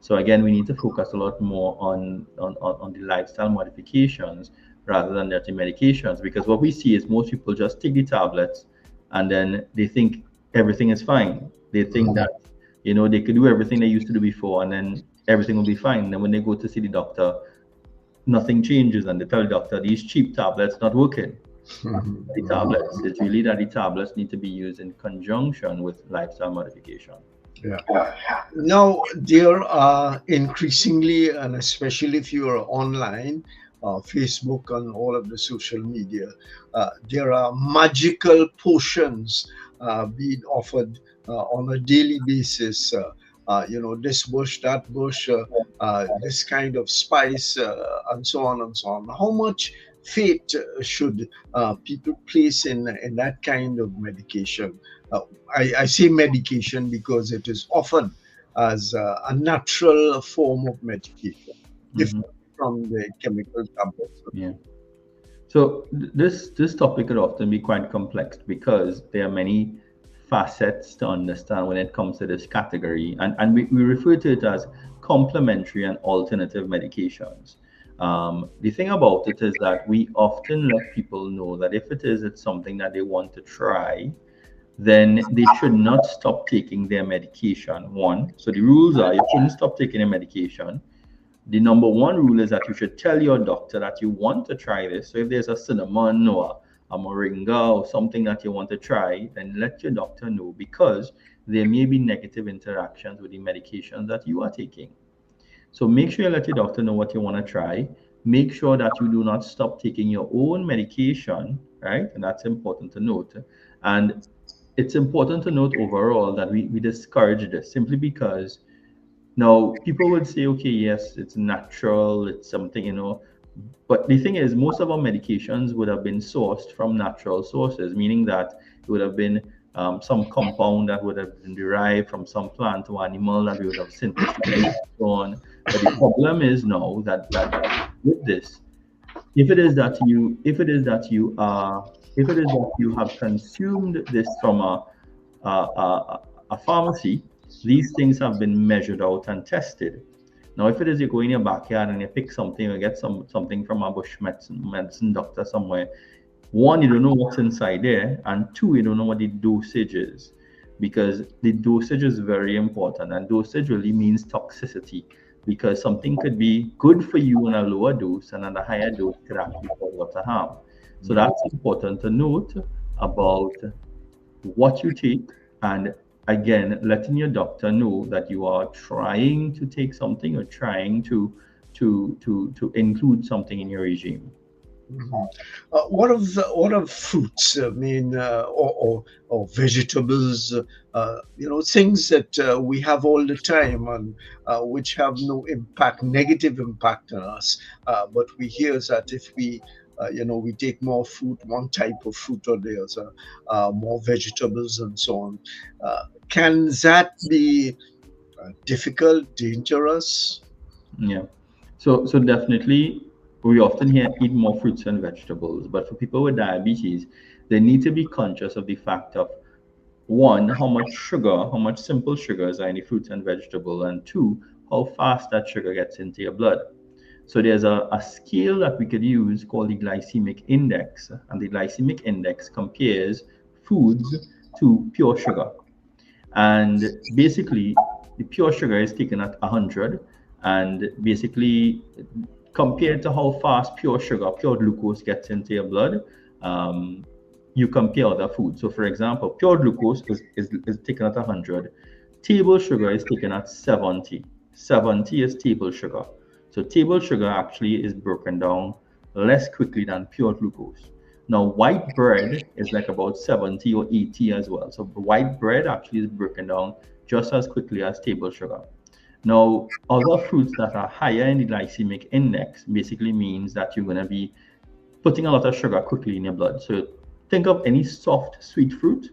So again, we need to focus a lot more on the lifestyle modifications rather than the medications, because what we see is most people just take the tablets and then they think everything is fine. They think that they could do everything they used to do before and then everything will be fine. And then when they go to see the doctor, nothing changes, and they tell the doctor these cheap tablets not working. The tablets, it's really that the tablets need to be used in conjunction with lifestyle modification. Yeah. Now, there are increasingly, and especially if you are online, Facebook and all of the social media, there are magical potions being offered on a daily basis. This bush, that bush, this kind of spice, and so on and so on. How much faith should people place in that kind of medication? I say medication because it is often as a natural form of medication, different from the chemical tablets. Yeah. So this topic could often be quite complex because there are many facets to understand when it comes to this category, and we refer to it as complementary and alternative medications. The thing about it is that we often let people know that if it's something that they want to try, then they should not stop taking their medication. One, so the rules are you shouldn't stop taking your medication. The number one rule is that you should tell your doctor that you want to try this. So if there's a cinnamon or a moringa or something that you want to try, then let your doctor know, because there may be negative interactions with the medication that you are taking. So make sure you let your doctor know what you want to try. Make sure that you do not stop taking your own medication, right? And that's important to note. And it's important to note overall that we discourage this simply because now people would say, okay, yes, it's natural, it's something, but the thing is, most of our medications would have been sourced from natural sources, meaning that it would have been some compound that would have been derived from some plant or animal that we would have synthesized and so on. But the problem is now that with this, if it is that you have consumed this from a pharmacy, these things have been measured out and tested. Now, if it is you go in your backyard and you pick something or get something from a bush medicine doctor somewhere, one, you don't know what's inside there, and two, you don't know what the dosage is, because the dosage is very important, and dosage really means toxicity, because something could be good for you in a lower dose and at a higher dose could actually cause lots of harm. So that's important to note about what you take, and again, letting your doctor know that you are trying to take something or trying to include something in your regime. What of fruits? I mean, or vegetables? Things that we have all the time and which have no negative impact on us. But we hear that if we we take more fruit, one type of fruit or the other, more vegetables and so on. Can that be difficult, dangerous? Yeah. So definitely, we often hear eat more fruits and vegetables, but for people with diabetes, they need to be conscious of the fact of, one, how much simple sugars are in the fruits and vegetables, and two, how fast that sugar gets into your blood. So there's a scale that we could use called the glycemic index, and the glycemic index compares foods to pure sugar. And basically, the pure sugar is taken at 100, and basically compared to how fast pure glucose gets into your blood, you compare other foods. So for example, pure glucose is taken at 100. Table sugar is taken at 70. 70 is table sugar. So table sugar actually is broken down less quickly than pure glucose. Now, white bread is like about 70 or 80 as well. So white bread actually is broken down just as quickly as table sugar. Now, other fruits that are higher in the glycemic index basically means that you're going to be putting a lot of sugar quickly in your blood. So think of any soft, sweet fruit,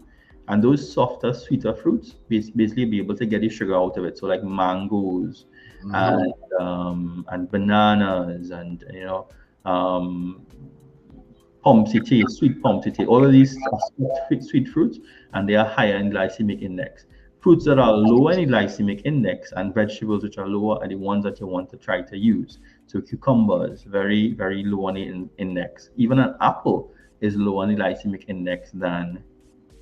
and those softer, sweeter fruits basically be able to get the sugar out of it. So like mangoes and bananas and pomsite, sweet pomsite, all of these are sweet fruits, and they are higher in glycemic index. Fruits that are lower in the glycemic index and vegetables which are lower are the ones that you want to try to use. So cucumbers, very, very low on the index. Even an apple is lower on the glycemic index than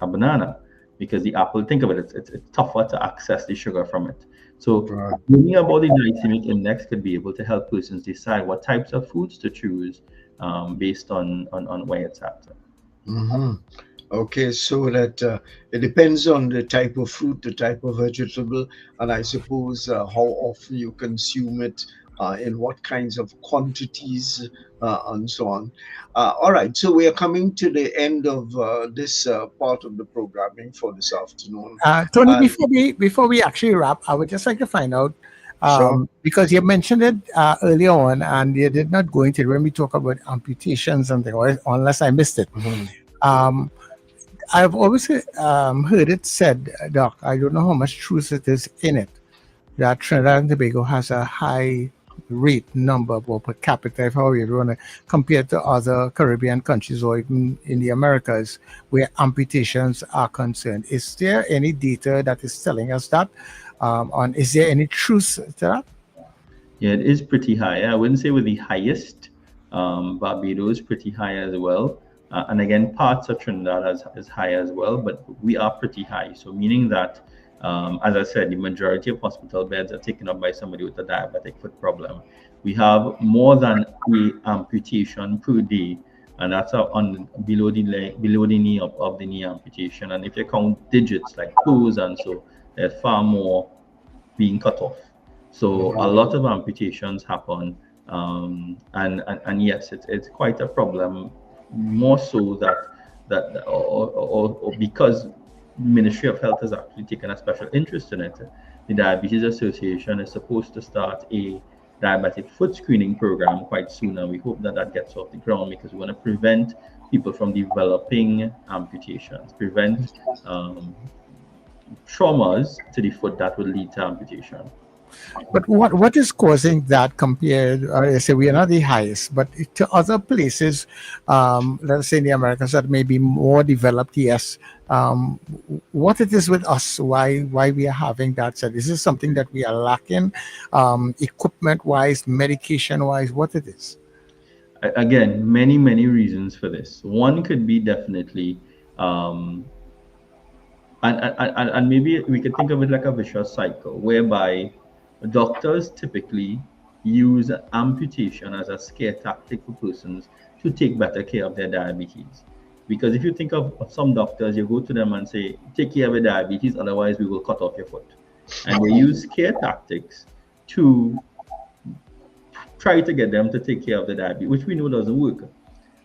a banana, because the apple, think of it, it's tougher to access the sugar from it. So learning about the glycemic index could be able to help persons decide what types of foods to choose based on where it's at. Okay, so that it depends on the type of fruit, the type of vegetable, and I suppose how often you consume it, in what kinds of quantities, and so on. All right, so we are coming to the end of this part of the programming for this afternoon. Tony, And before we actually wrap, I would just like to find out, sure. because you mentioned it earlier on, and you did not go into it when we talk about amputations and things, or unless I missed it. Mhm. Um, I've always heard it said, Doc, I don't know how much truth it is in it, that Trinidad and Tobago has a high rate number or per capita, if how you want to compare to other Caribbean countries or even in the Americas where amputations are concerned. Is there any data that is telling us that? Is there any truth to that? Yeah, it is pretty high. I wouldn't say we're the highest. Barbados is pretty high as well. And again, parts of Trinidad is high as well, but we are pretty high. So meaning that, as I said, the majority of hospital beds are taken up by somebody with a diabetic foot problem. We have more than a amputation per day, and that's below the knee of the knee amputation. And if you count digits like toes and so, there's far more being cut off. So a lot of amputations happen, and yes, it's quite a problem. More so or because Ministry of Health has actually taken a special interest in it. The Diabetes Association is supposed to start a diabetic foot screening program quite soon, and we hope that gets off the ground because we want to prevent people from developing amputations, prevent traumas to the foot that will lead to amputation. But what is causing that compared, I say we are not the highest, but to other places, let's say in the Americas that may be more developed, yes. What it is with us, why we are having that said? Is this something that we are lacking, equipment-wise, medication-wise, what it is? Again, many reasons for this. One could be definitely, and maybe we could think of it like a vicious cycle, whereby doctors typically use amputation as a scare tactic for persons to take better care of their diabetes. Because if you think of some doctors, you go to them and say, take care of your diabetes, otherwise we will cut off your foot. And they use scare tactics to try to get them to take care of the diabetes, which we know doesn't work.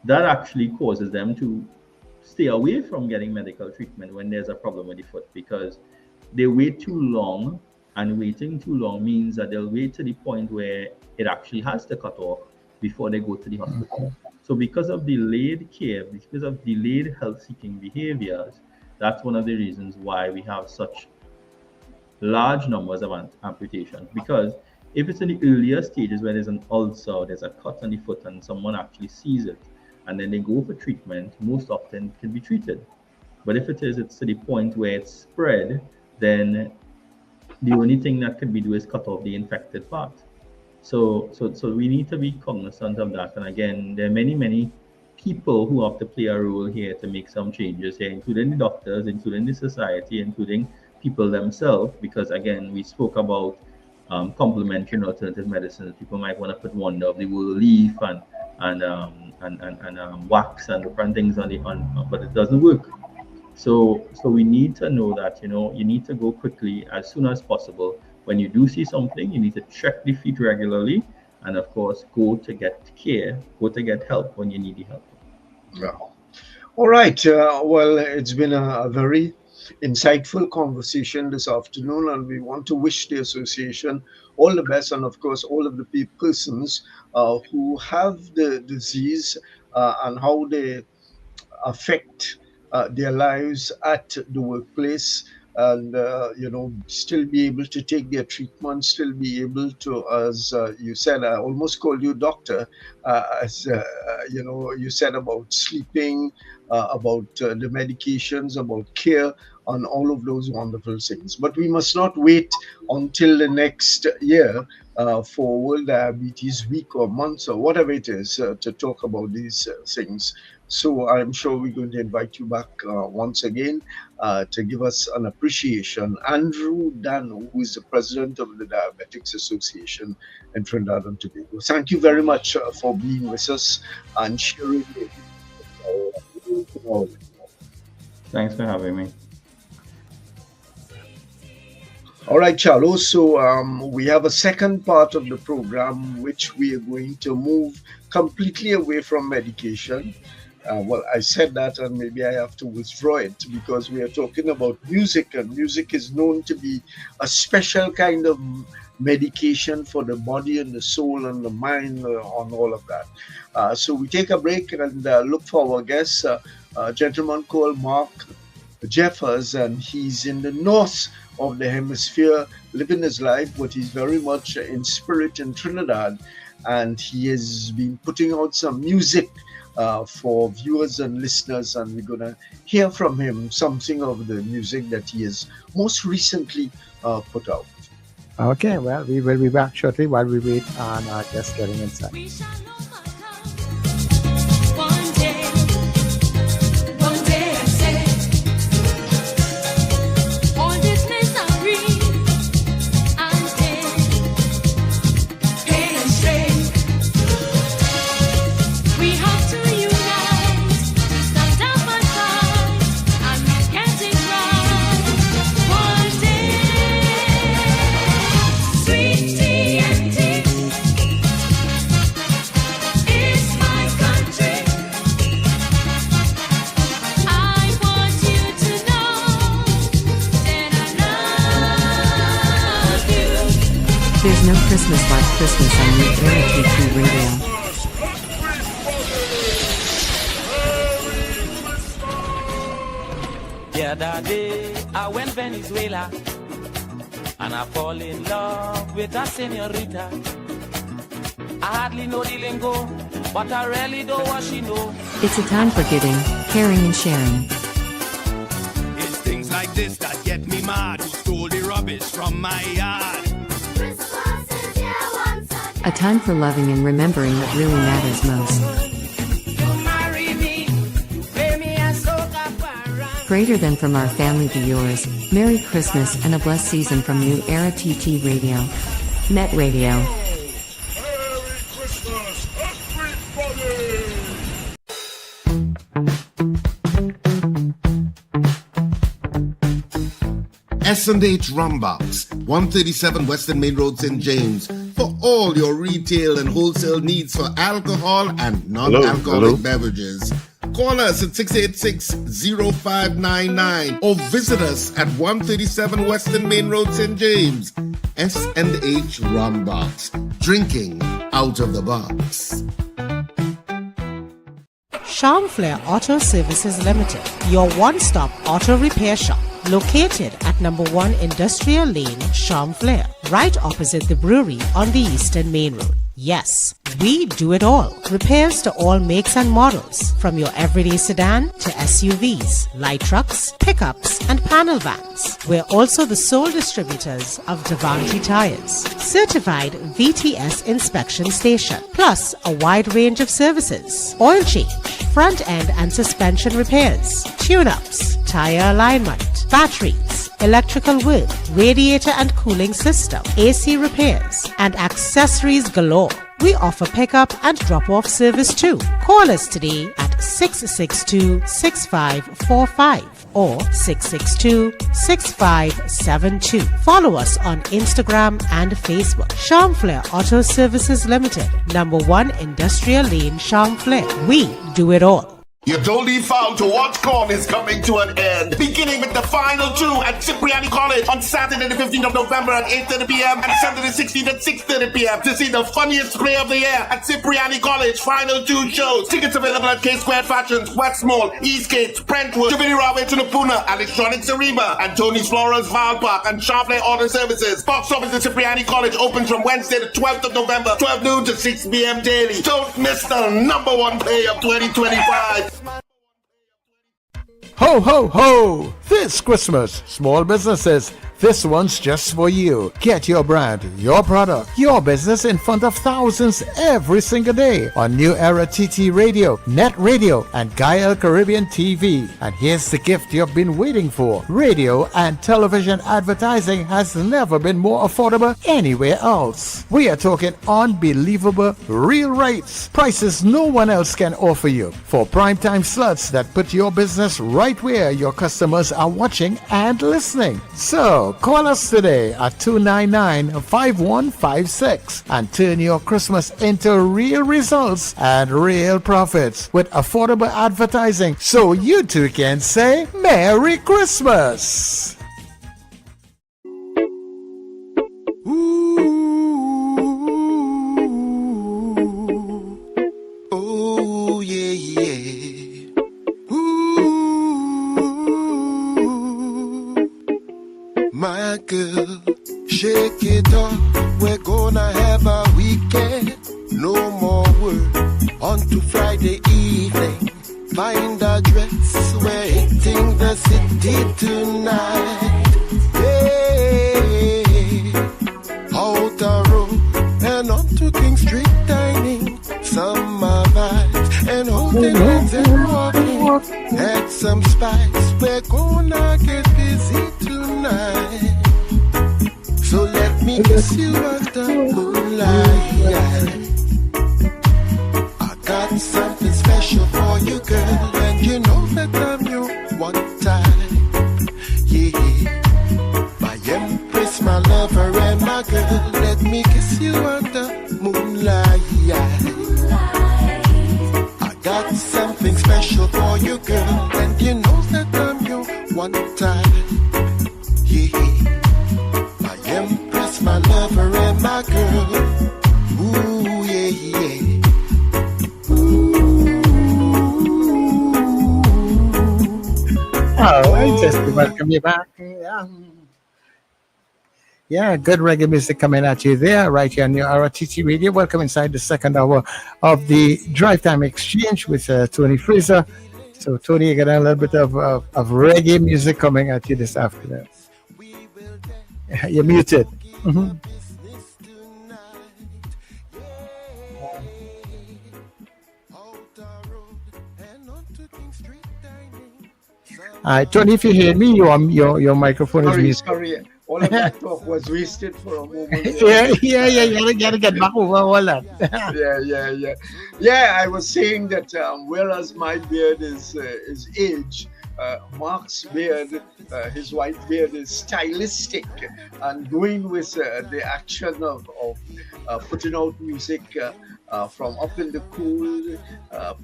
That actually causes them to stay away from getting medical treatment when there's a problem with the foot, because they wait too long. And waiting too long means that they'll wait to the point where it actually has to cut off before they go to the hospital. So because of delayed care, because of delayed health-seeking behaviors, that's one of the reasons why we have such large numbers of amputations. Because if it's in the earlier stages where there's an ulcer, there's a cut on the foot and someone actually sees it, and then they go for treatment, most often it can be treated. But if it's to the point where it's spread, then the only thing that can be do is cut off the infected part. So we need to be cognizant of that. And again, there are many people who have to play a role here to make some changes here, including the doctors, including the society, including people themselves. Because again, we spoke about complementary and alternative medicines. People might want to put wonder of the world leaf and wax and different things but it doesn't work. So we need to know that, you need to go quickly as soon as possible. When you do see something, you need to check the feet regularly, and of course, go to get care, go to get help when you need the help. Yeah. All right. Well, it's been a very insightful conversation this afternoon, and we want to wish the association all the best, and of course, all of the persons who have the disease and how they affect their lives at the workplace, and still be able to take their treatment, still be able to, as you said, I almost called you doctor, as you said about sleeping, about the medications, about care, on all of those wonderful things. But we must not wait until the next year for World Diabetes Week or month or whatever it is to talk about these things. So I'm sure we're going to invite you back once again to give us an appreciation. Andrew Dhanoo, who is the president of the Diabetics Association in Trinidad and Tobago. Thank you very much for being with us and sharing your Thanks for having me. All right, Charlo. So we have a second part of the program, which we are going to move completely away from medication. Well, I said that, and maybe I have to withdraw it because we are talking about music, and music is known to be a special kind of medication for the body and the soul and the mind on all of that. So we take a break and look for our guest, a gentleman called Mark Jeffers, and he's in the north of the hemisphere living his life, but he's very much in spirit in Trinidad, and he has been putting out some music for viewers and listeners, and we're going to hear from him something of the music that he has most recently put out. Okay, well, we will be back shortly while we wait on our guest getting inside. There's no Christmas like Christmas on New Era TT Radio. The other day I went Venezuela and I fall in love with a señorita. I hardly know the lingo, but I really know what she know. It's a time for giving, caring, and sharing. It's things like this that get me mad. Who stole the rubbish from my yard? A time for loving and remembering what really matters most. Greater than from our family to yours. Merry Christmas and a blessed season from New Era TT Radio. NETT Radio. S&H Rumbox, 137 Western Main Road, St. James, for all your retail and wholesale needs for alcohol and non-alcoholic beverages. Call us at 686-0599 or visit us at 137 Western Main Road, St. James. S&H Rumbox, drinking out of the box. Charmflair Auto Services Limited, your one-stop auto repair shop. Located at number 1 Industrial Lane, Charmflair, right opposite the brewery on the Eastern Main Road. Yes, we do it all. Repairs to all makes and models, from your everyday sedan to SUVs, light trucks, pickups, and panel vans. We're also the sole distributors of Devante tires, certified VTS inspection station, plus a wide range of services: oil change, front end and suspension repairs, tune-ups, tire alignment, batteries, electrical work, radiator and cooling system, AC repairs, and accessories galore. We offer pickup and drop-off service too. Call us today at 662-6545 or 662-6572. Follow us on Instagram and Facebook. Charmflair Auto Services Limited, number 1 Industrial Lane, Charmflair. We do it all. Your totally found to watch corn is coming to an end. Beginning with the final 2 at Cipriani College on Saturday the 15th of November at 8:30 p.m. and Sunday the 16th at 6:30 p.m. to see the funniest play of the year at Cipriani College. Final 2 shows. Tickets available at K Squared Fashions, West Mall, Eastgate, Brentwood, Jabini Railway to Napuna, Electronics Ariba, and Tony's Florals Val Park and Charmflair Auto Services. Box office at Cipriani College opens from Wednesday the 12th of November, 12 noon to 6 p.m. daily. Don't miss the number 1 play of 2025. Ho, ho, ho! This Christmas, small businesses This one's just for you. Get your brand, your product, your business in front of thousands every single day on New Era TT Radio, Net Radio, and Gaia Caribbean TV. And here's the gift you've been waiting for. Radio and television advertising has never been more affordable anywhere else. We are talking unbelievable real rates. Prices no one else can offer you for primetime slots that put your business right where your customers are watching and listening. So call us today at 299-5156 and turn your Christmas into real results and real profits with affordable advertising so you too can say Merry Christmas. Oh yeah, yeah. Ooh, my girl, shake it off. We're gonna have a weekend. No more work until Friday evening. Find a dress. We're hitting the city tonight. Hey, out the road and on to King Street dining. Summer vibes and holding hands and walking. Add some spice. We're gonna get busy tonight. So let me kiss you under moonlight. I got something special for you, girl, and you know that I'm your one time. Yeah, my empress, my lover, and my girl. Let me kiss you under moonlight. I got something special for you, girl, and you know that I'm your one time. Yeah, my empress, my lover, and my girl. Ooh, yeah, yeah. All right, just to welcome you back. Yeah, good reggae music coming at you there, right here on your RTT Radio. Welcome inside the second hour of the Drive Time Exchange with Tony Fraser. So, Tony, you got a little bit of reggae music coming at you this afternoon. You're muted. Mm-hmm. Tony, if you hear me, your microphone is muted. Sorry. All of that talk was wasted for a moment. yeah. You gotta get back over all that. Yeah, I was saying that whereas my beard is age, Mark's beard, his white beard, is stylistic and going with the action of putting out music from up in the cool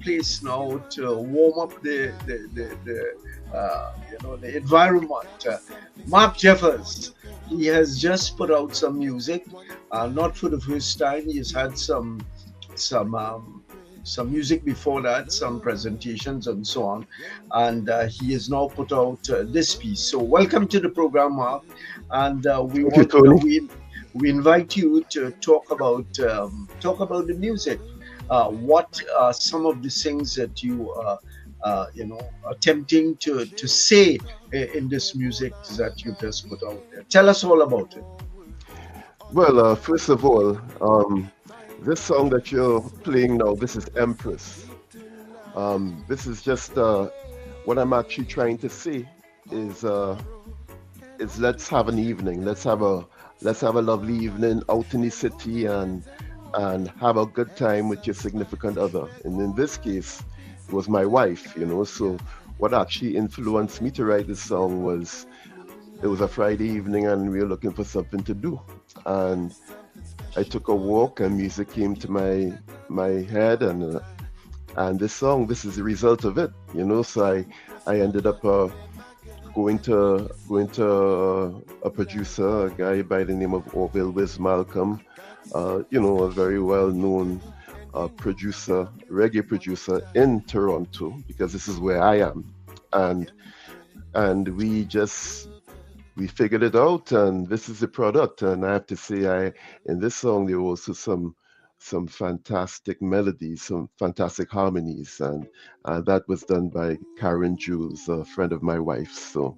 place now to warm up the environment. Mark Jeffers, he has just put out some music, not for the first time. He has had some music before that, some presentations and so on, and he has now put out this piece. So welcome to the program, Mark, and we invite you to talk about the music. What are some of the things that you attempting to say in this music that you just put out there? Tell us all about it. Well, first of all, this song that you're playing now, this is Empress. This is just what I'm actually trying to say is let's have an evening. Let's have a lovely evening out in the city and have a good time with your significant other. And in this case, it was my wife, So what actually influenced me to write this song was it was a Friday evening and we were looking for something to do. And I took a walk and music came to my head and this song, this is the result of it, So I ended up going to a producer, a guy by the name of Orville Wiz Malcolm, a very well-known reggae producer in Toronto, because this is where I am, and we figured it out, and this is the product. And I have to say, in this song there were also some fantastic melodies, some fantastic harmonies, and that was done by Karen Jules, a friend of my wife's. So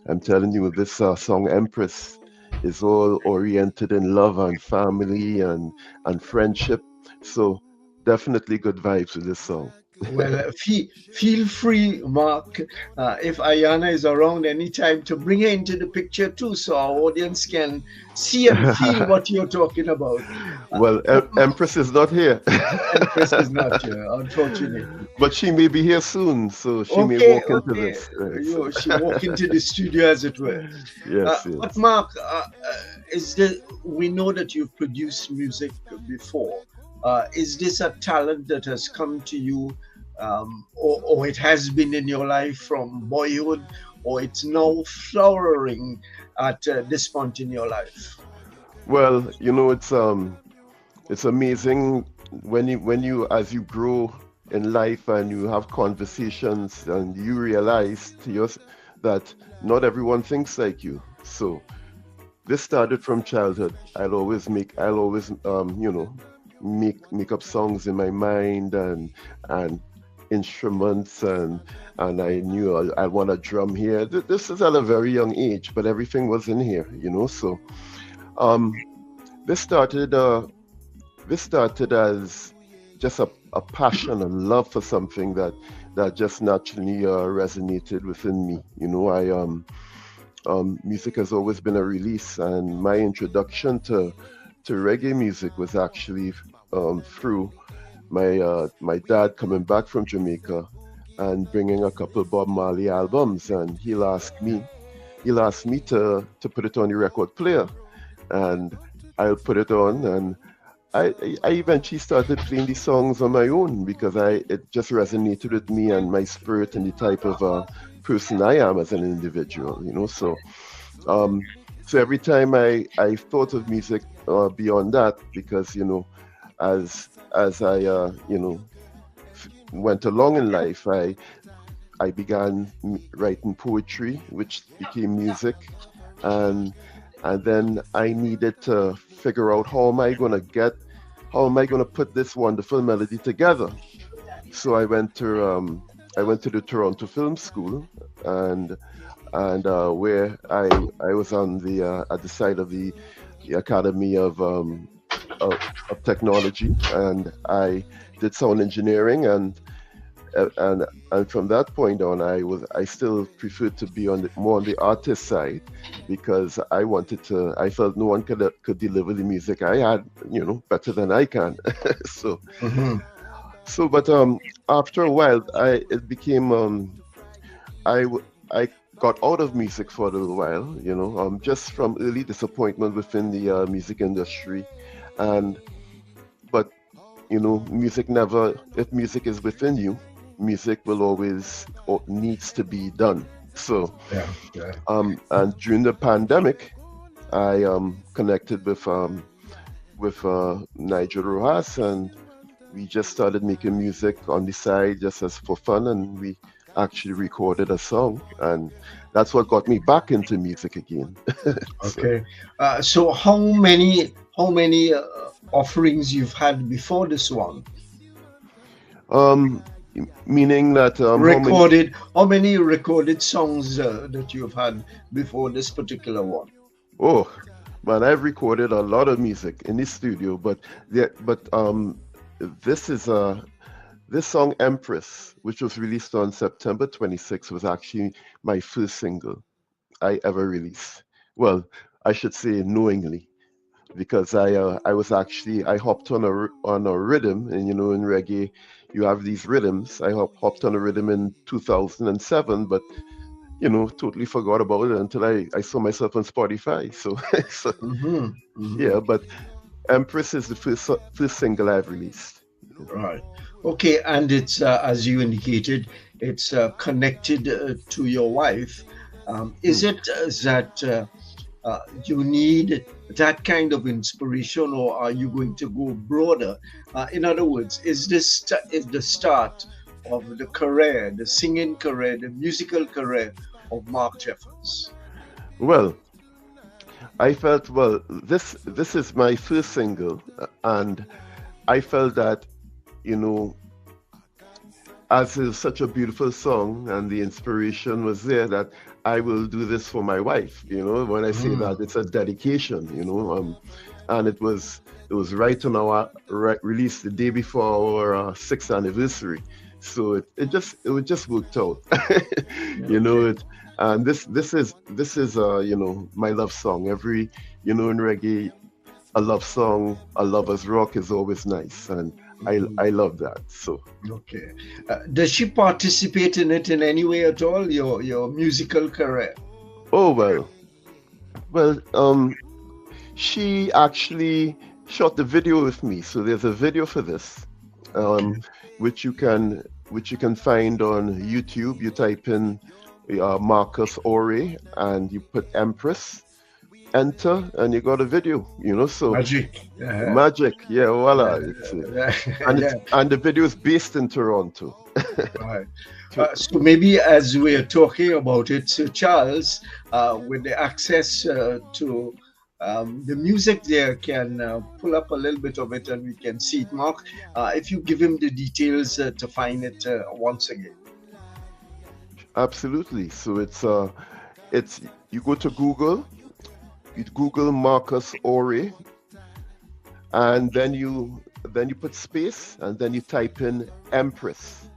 I'm telling you, this song Empress is all oriented in love and family and friendship. So definitely good vibes with this song. Well, feel free, Mark, if Ayana is around anytime, to bring her into the picture too, so our audience can see and feel what you're talking about. Well, Empress is not here. Empress is not here, unfortunately. But she may be here soon, so she may walk into this. She walk into the studio, as it were. Yes, yes. But Mark, we know that you've produced music before. Is this a talent that has come to you, or it has been in your life from boyhood, or it's now flowering at this point in your life? Well, it's amazing when you as you grow in life and you have conversations and you realize that not everyone thinks like you. So this started from childhood. I'll always make up songs in my mind and instruments and I knew I want a drum here. This is at a very young age, but everything was in here, So this started as just a passion and love for something that just naturally resonated within me. Music has always been a release, and my introduction to reggae music was actually through my dad coming back from Jamaica and bringing a couple of Bob Marley albums, and he'll ask me to put it on the record player, and I'll put it on, and I eventually started playing these songs on my own because it just resonated with me and my spirit and the type of person I am as an individual, So every time I thought of music beyond that, because as I went along in life, I began writing poetry, which became music, and then I needed to figure out how am I going to put this wonderful melody together. So I went to the Toronto Film School, and where I was on at the side of the Academy of Technology, and I did sound engineering, and from that point on, I still preferred to be more on the artist side, because I felt no one could deliver the music I had, better than I can. So, but after a while, it became I got out of music for a little while, just from early disappointment within the music industry, but if music is within you, music will always needs to be done. So and during the pandemic, I connected with Nigel Rojas, and we just started making music on the side just as for fun, and we actually recorded a song, and that's what got me back into music again. Okay. So how many offerings you've had before this one? Meaning that how many recorded songs that you've had before this particular one? Oh man, I've recorded a lot of music in the studio, but this song Empress, which was released on September 26th, was actually my first single I ever released. Well, I should say knowingly, because I hopped on a rhythm, and in reggae you have these rhythms. I hopped on a rhythm in 2007, but totally forgot about it until I saw myself on Spotify. So yeah, but Empress is the first single I've released. Right. Okay, and it's as you indicated, it's connected to your wife. Is it that you need that kind of inspiration, or are you going to go broader? In other words, is this the start of the career, the singing career, the musical career of Mark Jeffers? Well, I felt, this is my first single, and I felt that, as it's such a beautiful song and the inspiration was there, that I will do this for my wife. When I say that, it's a dedication. And it was right on our release the day before our 6th anniversary. So it just worked out. And this is my love song. Every in reggae, a love song, a lover's rock is always nice, and I love that. So okay, does she participate in it in any way at all? Your musical career? Oh well, she actually shot the video with me. So there's a video for this, which you can find on YouTube. You type in Marcus Ore and you put Empress, enter, and you got a video. So magic, yeah, voila. And the video is based in Toronto. Right. So maybe as we're talking about it, so Charles, with the access to the music there, can pull up a little bit of it and we can see it. Mark, if you give him the details to find it once again. Absolutely. So it's you go to Google, you Google Marcus Ore, and then you put space, and then you type in Empress.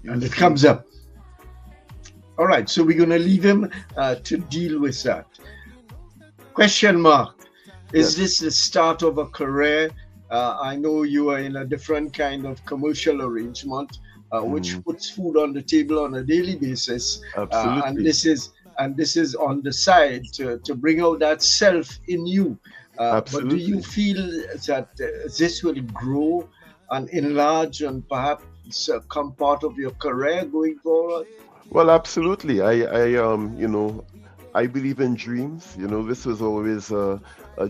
And it comes up. All right, so we're going to leave him to deal with that. Question mark. Is this the start of a career? I know you are in a different kind of commercial arrangement, which puts food on the table on a daily basis. Absolutely. And this is on the side to bring out that self in you. But do you feel that this will grow and enlarge and perhaps become part of your career going forward? Well, absolutely. I believe in dreams. This was always a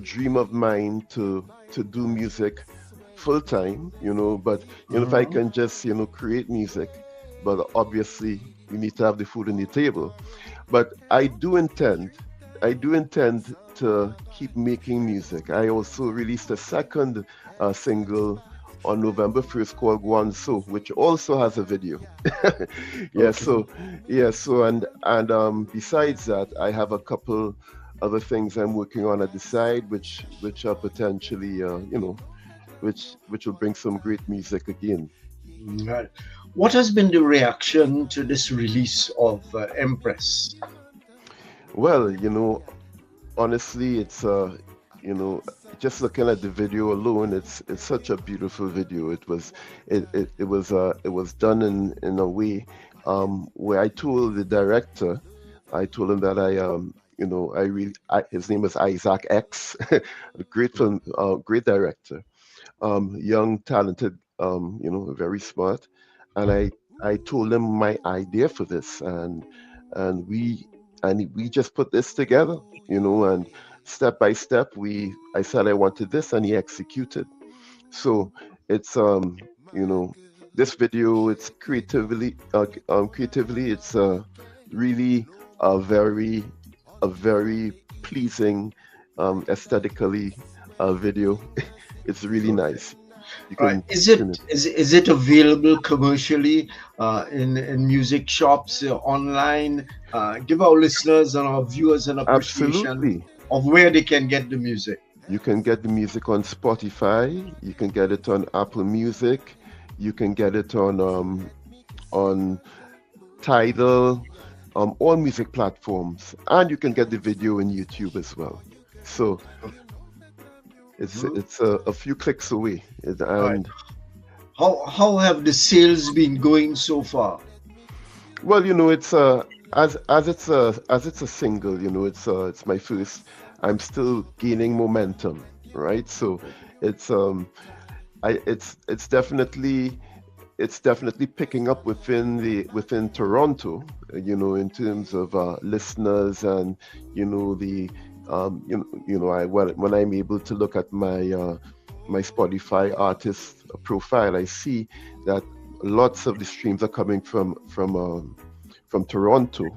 dream of mine to do music full time. But if I can just create music, but obviously you need to have the food on the table. But I do intend to keep making music. I also released a second single on November 1st called Guanso, which also has a video. And besides that, I have a couple other things I'm working on at the side, which are potentially, which will bring some great music again. Right. What has been the reaction to this release of Empress? Well, honestly, it's just looking at the video alone, it's such a beautiful video. It was done in a way where I told the director, I told him that his name is Isaac X, a great director, young, talented, very smart, and I told him my idea for this, and we just put this together, and step by step, I said I wanted this, and he executed. So it's this video, it's creatively, it's really a very pleasing, aesthetically video. It's really nice. Right. Is it available commercially in music shops, online? Give our listeners and our viewers an appreciation of where they can get the music. You can get the music on Spotify. You can get it on Apple Music. You can get it on Tidal, all music platforms, and you can get the video on YouTube as well. So it's a few clicks away. And how have the sales been going so far? Well, it's as it's a single, it's my first. I'm still gaining momentum, right? So it's definitely picking up within Toronto, in terms of listeners, and when I'm able to look at my my Spotify artist profile, I see that lots of the streams are coming from Toronto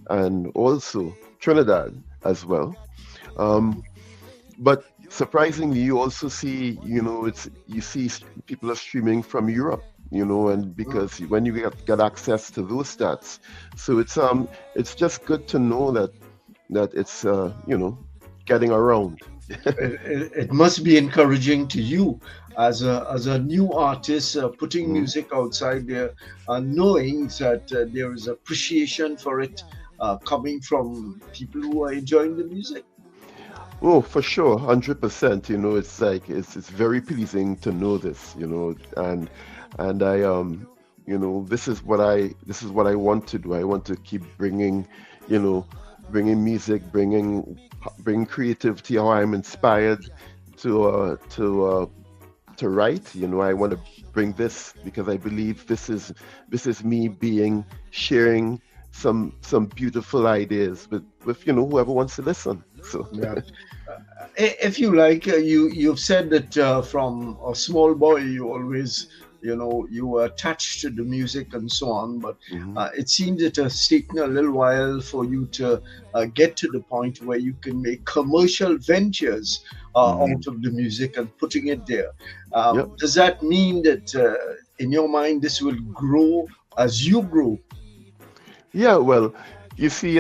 and also Trinidad as well. But surprisingly, you also see, you see people are streaming from Europe, and because when you get access to those stats, so it's just good to know that it's getting around. It must be encouraging to you as a new artist putting music outside there, knowing that there is appreciation for it coming from people who are enjoying the music. Oh, for sure, 100%. It's like it's very pleasing to know this. And I this is what I want to do. I want to keep bringing music, bring creativity. How I'm inspired to write. I want to bring this because I believe this is me sharing some beautiful ideas with whoever wants to listen. So yeah. If you like, you've said that from a small boy you always you were attached to the music and so on, but it seems it has taken a little while for you to get to the point where you can make commercial ventures out of the music and putting it there. Does that mean that in your mind this will grow as you grow? Yeah, well, you see,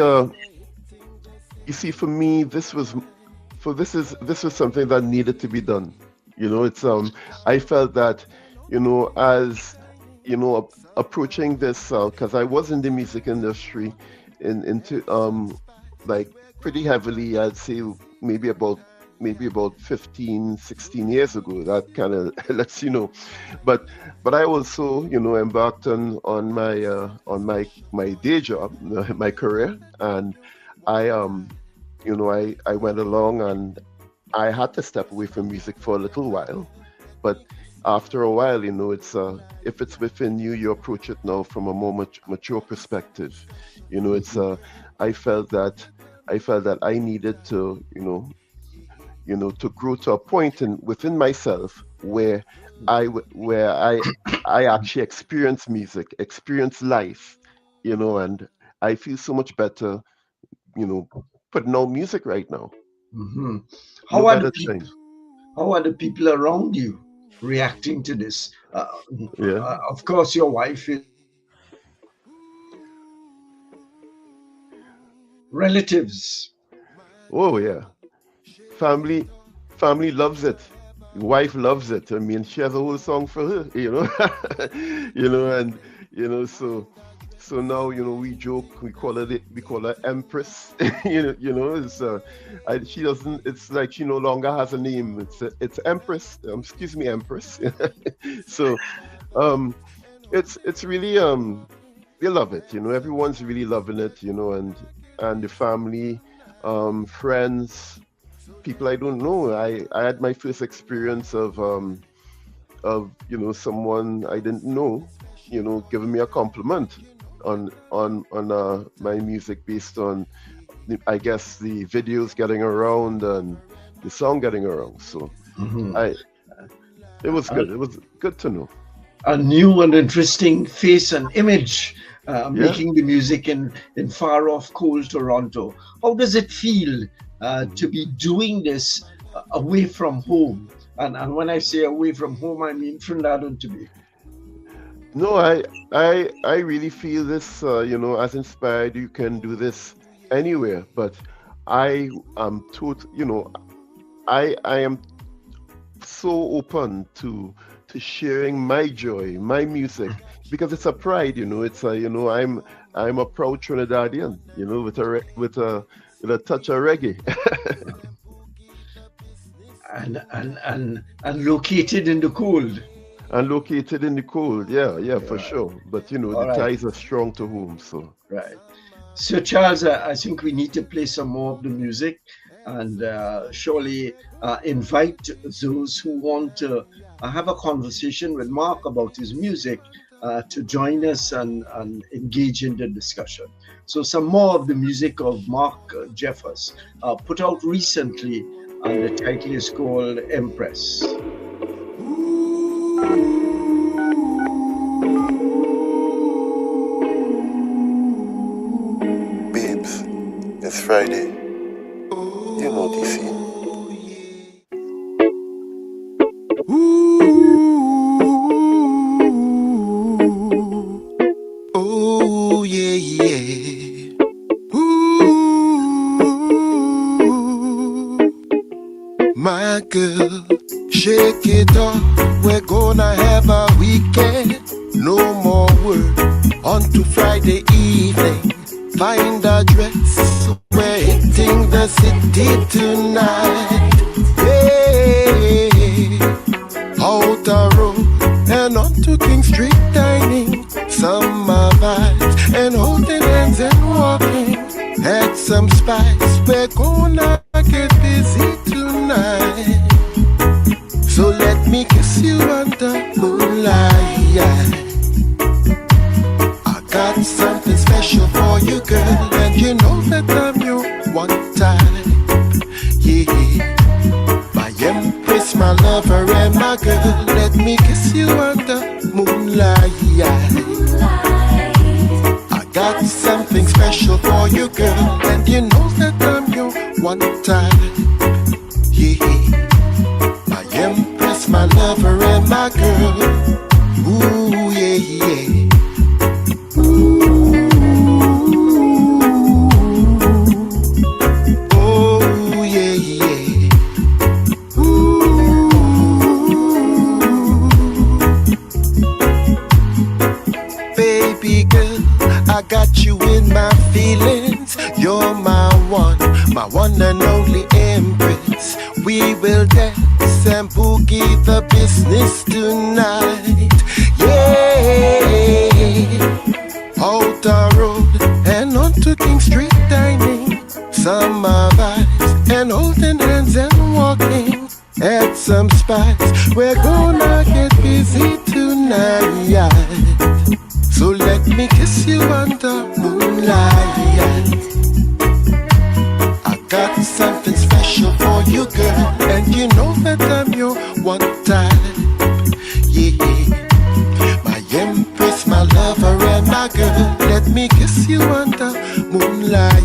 for me, this was something that needed to be done. It's I felt that as approaching this because I was in the music industry into like pretty heavily. I'd say maybe about 15, 16 years ago. That kind of lets you know. But I also embarked on my day job, my career, and I I went along and I had to step away from music for a little while, but after a while, it's if it's within you, you approach it now from a more mature perspective. It's I felt that I needed to to grow to a point within myself where I actually experience music, experience life, and I feel so much better, putting out music right now. Mm-hmm. How are the people around you reacting to this? Of course, your wife is relatives. Oh yeah, family loves it. Wife loves it. I mean, she has a whole song for her, and so now we joke, we call her Empress. It's she doesn't. It's like she no longer has a name. It's Empress. Excuse me, Empress. So it's really they love it. Everyone's really loving it. And the family, friends, people I don't know. I had my first experience of someone I didn't know, giving me a compliment on my music based on, I guess, the videos getting around and the song getting around. So it was good. It was good to know. A new and interesting face and image, making the music in far off cold Toronto. How does it feel to be doing this away from home? And when I say away from home, I mean Trinidad and Tobago. No, I really feel this, as inspired. You can do this anywhere, but I am I am so open to sharing my joy, my music, because it's a pride. It's I'm a proud Trinidadian. With a touch of reggae. and located in the cold. And located in the cold, yeah, for sure. But the ties are strong to home, so. Right. So Charles, I think we need to play some more of the music and surely invite those who want to have a conversation with Mark about his music to join us and engage in the discussion. So some more of the music of Mark Jeffers, put out recently, and the title is called Empress. Babes, it's Friday. You know DC. Shake it off, we're gonna have a weekend. No more work, on to Friday evening. Find a dress, we're hitting the city tonight. Hey, out the road and on to King Street dining. Summer vibes and holding hands and walking. Add some spice, we're gonna get busy tonight. So let me kiss you under moonlight. I got something special for you, girl, and you know that I'm your one type. Yeah, my empress, my lover, and my girl. Let me kiss you under moonlight. I got something special for you, girl, and you know that I'm your one type. Yeah, my empress, my lover, and my girl. Ooh, yeah, yeah. Ooh, oh, yeah, yeah. Ooh. Baby girl, I got you in my feelings. You're my one and only empress. We will dance and boogie the business tonight. Yeah, out the road and on to King Street dining. Summer vibes and holding hands and walking. Add some spice, we're gonna get busy tonight. So let me kiss you under moonlight. I got something special for you, girl, and you know that I'm your one type. Yeah, my empress, my lover, and my girl. Let me kiss you under moonlight.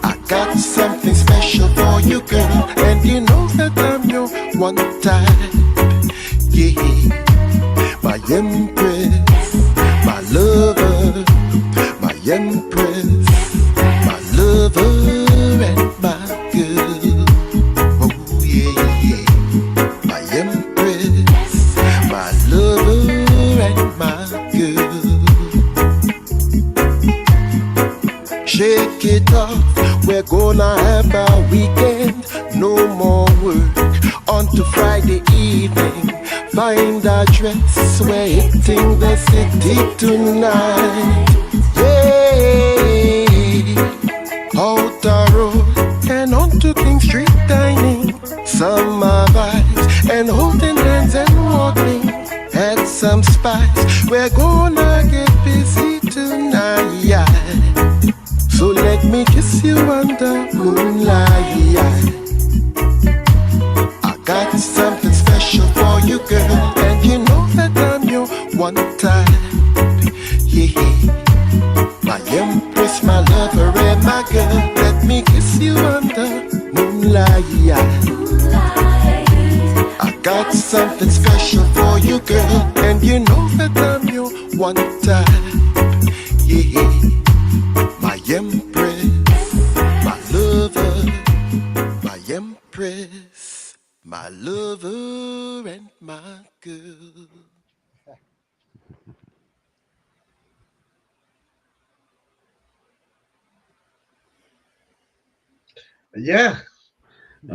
I got something special for you, girl, and you know that I'm your one type. Yeah, my empress, my lover, my empress, my lover, and my girl. Oh yeah, yeah, my empress, my lover, and my girl. Shake it off, we're gonna have a weekend. No more work, on to Friday evening. Find a dress, we're hitting the city tonight. Yeah, out the road and on to King Street dining. Summer vibes and holding hands and walking. Add some spice, we're gonna get busy tonight. So let me kiss you under moonlight. I got something special for you, girl, and you know that I'm your one type. Yeah, my empress, my lover, and my girl. Let me kiss you under moonlight. I got something special for you, girl, and you know that I'm your one type. Yeah, my empress, my lover, my empress, my lover, and my girl. Yeah.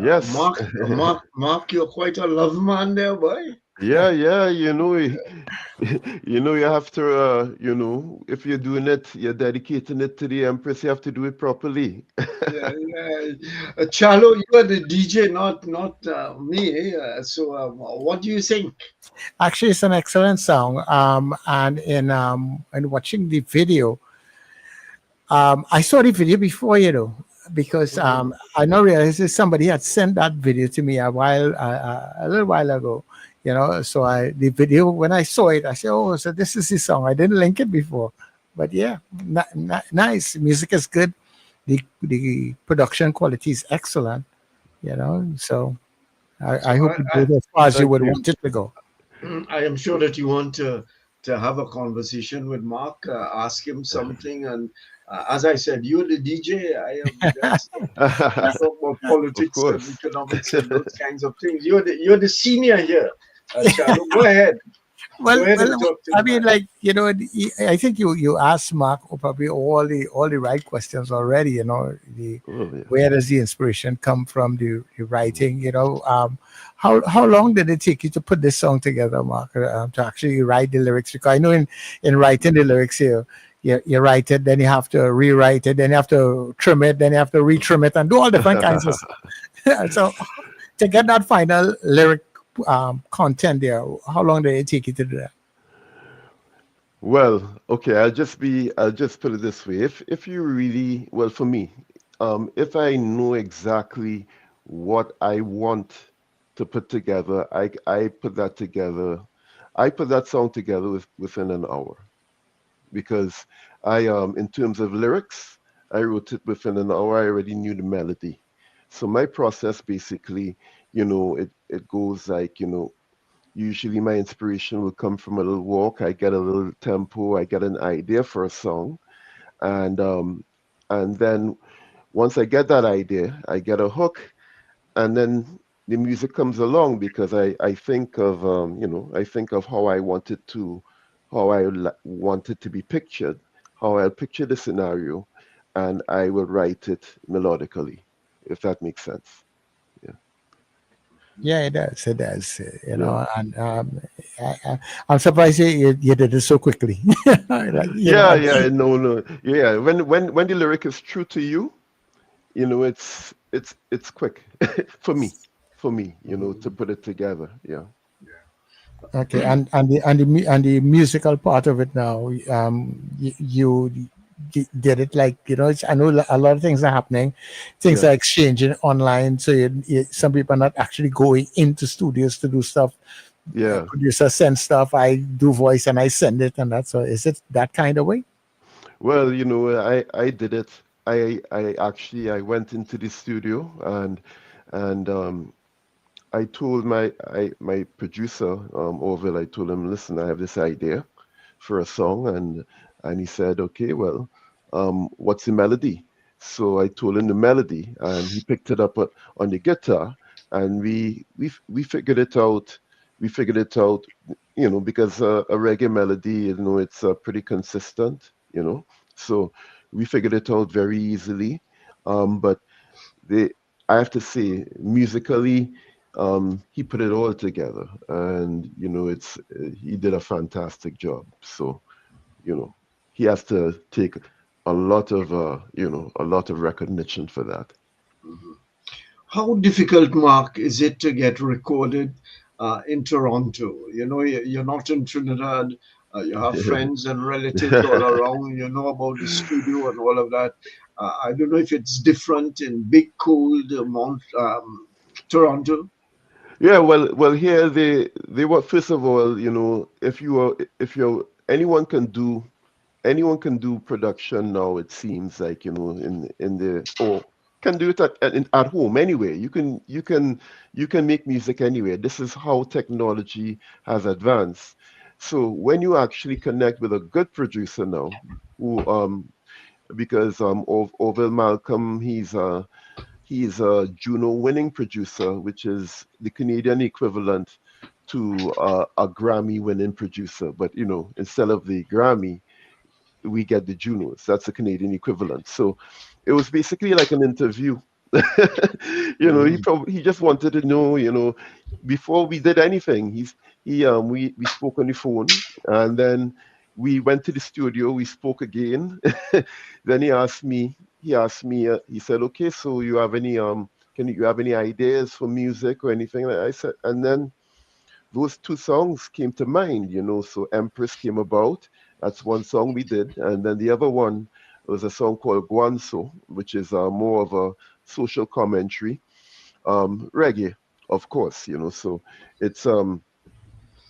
Yes. Mark, you're quite a love man there, boy. Yeah, yeah, you know, you have to, if you're doing it, you're dedicating it to the Empress, you have to do it properly. Yeah. Chalo, you are the DJ, not me. So, what do you think? Actually, it's an excellent song. And in watching the video, I saw the video before, because I now realized that somebody had sent that video to me a little while ago. So the video, when I saw it, I said, "Oh, so this is the song." I didn't link it before, but yeah, nice. Music is good. The production quality is excellent. So I hope it goes as far as you would want it to go. I am sure that you want to have a conversation with Mark, ask him something, As I said, you're the DJ. I am the guest. We talk about Of politics and course. economics and those kinds of things. You're the senior here, Charlo. Go ahead. Go ahead and talk to I the mean, man. like, I think you asked Mark probably all the right questions already. Oh, yeah. Where does the inspiration come from? The writing. How long did it take you to put this song together, Mark? To actually write the lyrics? Because I know in writing the lyrics, you write it, then you have to rewrite it, then you have to trim it, then you have to retrim it, and do all different kinds of stuff. So to get that final lyric content there, how long did it take you to do that? Well, okay, I'll just put it this way. If you really, well, for me, if I know exactly what I want to put together, I put that together. I put that song together within an hour because in terms of lyrics, I wrote it within an hour. I already knew the melody. So my process basically, it goes like, usually my inspiration will come from a little walk. I get a little tempo. I get an idea for a song, and then once I get that idea, I get a hook, and then the music comes along because I think of I think of how I want it to want it to be pictured, how I'll picture the scenario, and I will write it melodically, if that makes sense. Yeah. Yeah, it does. It does. Yeah. And I'm surprised you did it so quickly. Like, Yeah, no. Yeah, when the lyric is true to you, it's quick for me, to put it together. Yeah. Okay, and the musical part of it now, you did it like, I know a lot of things are happening, things Yeah. are exchanging online, so some people are not actually going into studios to do stuff. Yeah. Producer send stuff, I do voice and I send it, and that's all. Is it that kind of way? Well, I did it. I went into the studio and I told my producer, Orville. I told him, listen, I have this idea for a song, and he said, okay, well, what's the melody? So I told him the melody, and he picked it up on the guitar, and we figured it out. We figured it out, because a reggae melody, it's pretty consistent, So we figured it out very easily. But I have to say, musically, he put it all together, and he did a fantastic job. So, he has to take a lot of recognition for that. How difficult, Mark, is it to get recorded in Toronto? You're not in Trinidad. You have friends and relatives all around. You know about the studio and all of that. I don't know if it's different in big, cold Toronto. Yeah, well, here they were, first of all, if you're anyone can do production now. It seems like, in the or can do it at home anyway. You can make music anywhere. This is how technology has advanced. So when you actually connect with a good producer now, who because Orville Malcolm, he's a Juno winning producer, which is the Canadian equivalent to a Grammy winning producer. But instead of the Grammy, we get the Junos. That's the Canadian equivalent. So it was basically like an interview. He just wanted to know, before we did anything. We spoke on the phone, and then we went to the studio. We spoke again. Then he said, okay, so you have any you have any ideas for music or anything? I said, and then those two songs came to mind, so Empress came about. That's one song we did. And then the other one was a song called Guanso, which is more of a social commentary. Reggae, of course, so it's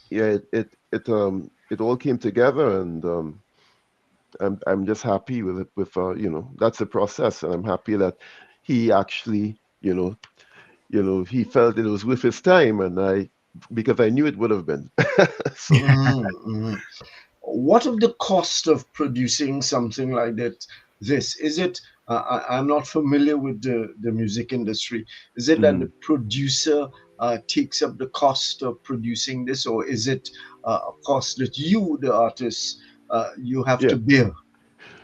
yeah, it all came together, and I'm just happy with it. That's the process, and I'm happy that he actually, he felt it was worth his time, and because I knew it would have been. So, What of the cost of producing something like that? this? Is it, I'm not familiar with the music industry. Is it that the Mm. producer takes up the cost of producing this, or is it a cost that you, the artist, you have to Yeah. bear?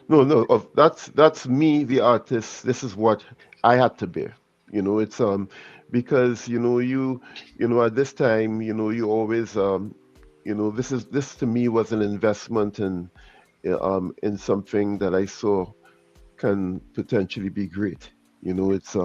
No, no, that's me, the artist. This is what I had to bear. It's because at this time, you always this to me was an investment in something that I saw can potentially be great. It's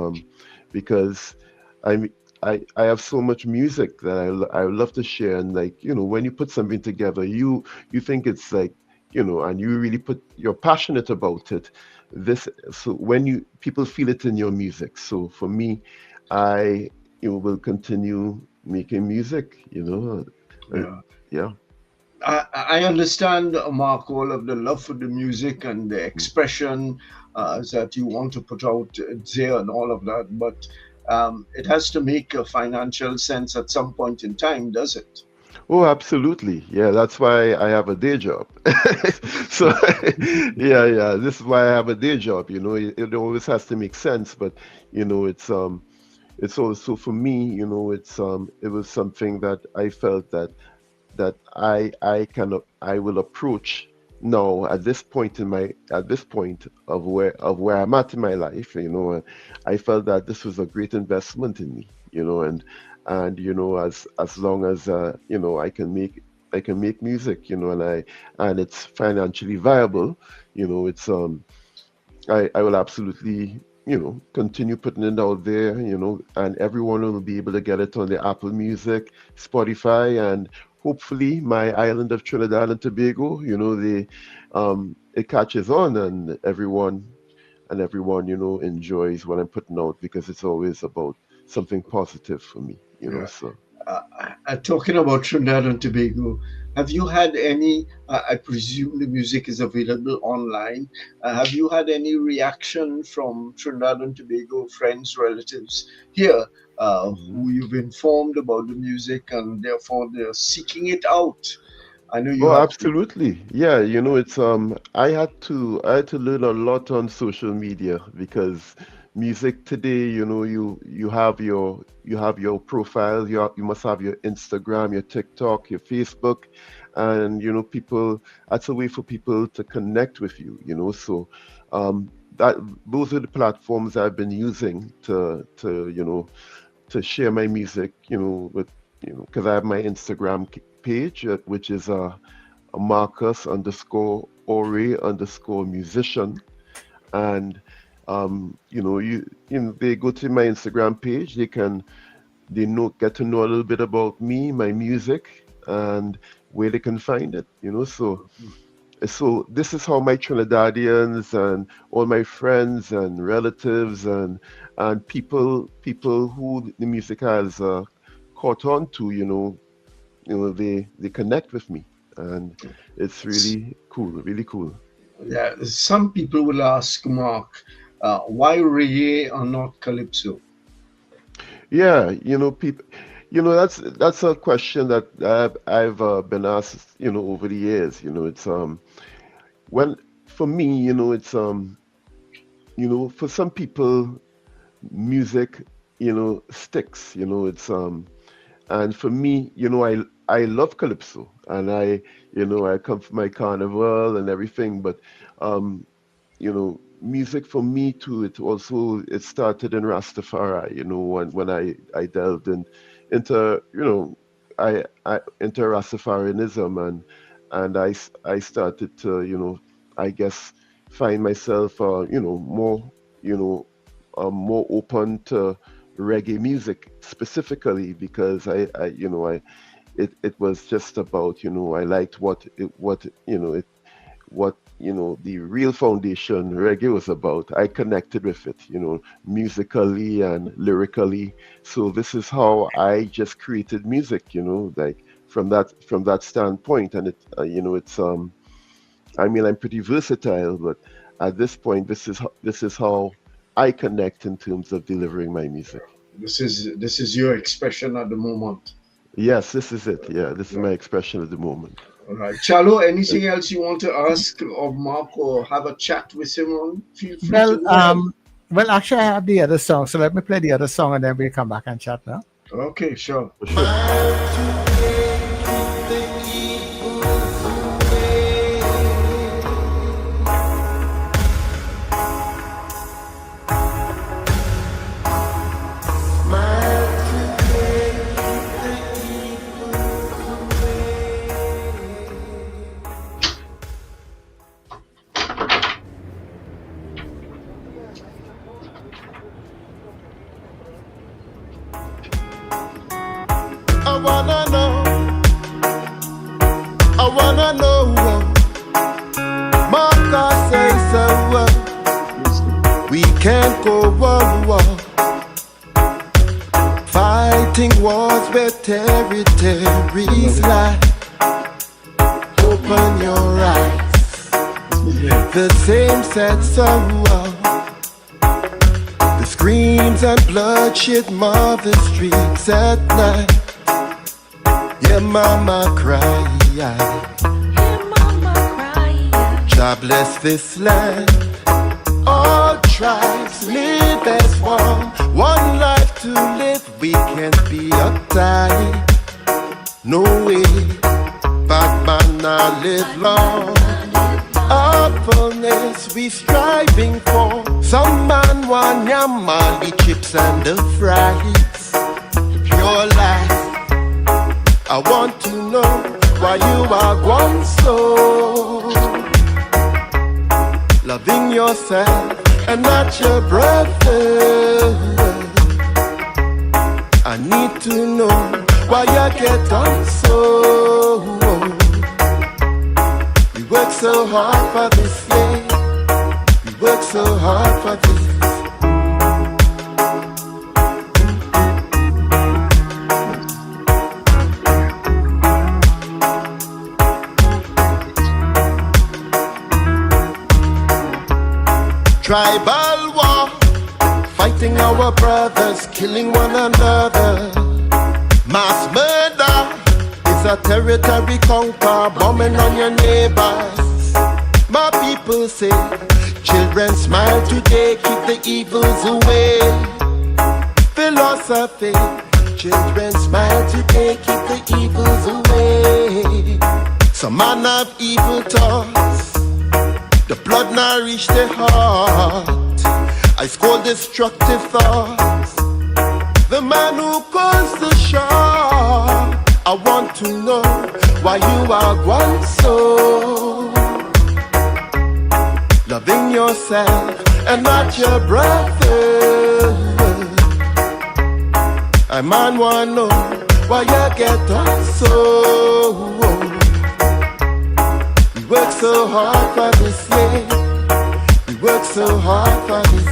because I'm I have so much music that I love to share, and like when you put something together, you think it's like and you really you're passionate about it. This so when you people feel it in your music. So for me, I will continue making music. Uh, Yeah. yeah. I understand, Mark, all of the love for the music and the expression that you want to put out there and all of that, but it has to make a financial sense at some point in time, does it? Oh, absolutely. Yeah, that's why I have a day job. So, yeah, yeah, this is why I have a day job. It always has to make sense, but it's also for me. It was something that I felt that I will approach now at this point of where I'm at in my life. I felt that this was a great investment in me. And as long as I can make music, and it's financially viable. It's I will absolutely continue putting it out there, and everyone will be able to get it on the Apple Music, Spotify, and hopefully my island of Trinidad and Tobago. It catches on, and everyone enjoys what I'm putting out, because it's always about something positive for me. Yeah. So. Talking about Trinidad and Tobago, have you had any? I presume the music is available online. Have you had any reaction from Trinidad and Tobago friends, relatives here who you've informed about the music and therefore they're seeking it out? I know you Oh, have to. absolutely. Yeah, it's I had to learn a lot on social media, because music today, you have your profile, you must have your Instagram, your TikTok, your Facebook, and people that's a way for people to connect with you, so that those are the platforms I've been using to share my music, with because I have my Instagram page, which is a Marcus underscore Ori underscore musician. And they go to my Instagram page, they get to know a little bit about me, my music, and where they can find it. So this is how my Trinidadians and all my friends and relatives and people who the music has caught on to, they connect with me, and it's really cool, really cool. Yeah, some people will ask Mark, why reggae or not calypso? Yeah, people, that's a question that I've been asked, over the years. It's when for me, for some people, music, sticks. And for me, I love calypso, and I come from my carnival and everything, but music for me too. It started in Rastafari. When I delved into into Rastafarianism, and I started to I guess find myself more open to reggae music specifically, because it was just about I liked what the real foundation reggae was about. I connected with it, musically and lyrically. So this is how I just created music, like from that standpoint. And it's I mean, I'm pretty versatile, but at this point, this is how I connect in terms of delivering my music. This is your expression at the moment. Yes, this is it. Yeah, this is my expression at the moment. All right. Chalo, anything else you want to ask of Mark or have a chat with him on? Feel free to go ahead. Well, actually, I have the other song, so let me play the other song and then we'll come back and chat now. Okay, sure. I wanna know, Martha says we can't go on, fighting wars where territories lie. Open your eyes, the same sad sorrow, the screams and bloodshed mar the streets at night. Hear mama cry, Jah bless this land. All tribes live as one life to live. We can't be uptight, no way. Bad man not live long. Awfulness we striving for. Some man want yam all the chips and the fries. Pure life. I want to know why you are gone so. Loving yourself and not your brother. I need to know why you get on so. We work so hard for this, yeah. We work so hard for this. Tribal war, fighting our brothers, killing one another. Mass murder is a territory conquer, bombing on your neighbors. My people say, children smile today, keep the evils away. Philosophy, children smile today, keep the evils away. Some man have evil thoughts, the blood now reach the heart. I scold destructive thoughts. The man who calls the shot. I want to know why you are gone so. Loving yourself and not your brother. I man wanna know why you get on so. We work so hard for this, yeah. We work so hard for this.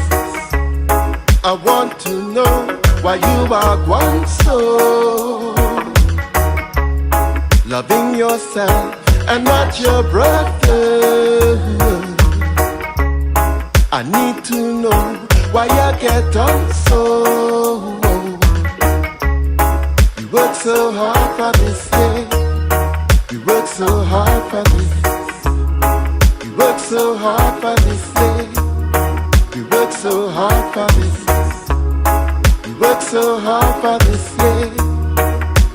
I want to know why you are gone so. Loving yourself and not your brother. I need to know why you get on so. We work so hard for this, yeah. We work so hard for this. We work so hard for this, yeah. We work so hard for this. We work so hard for this, yeah.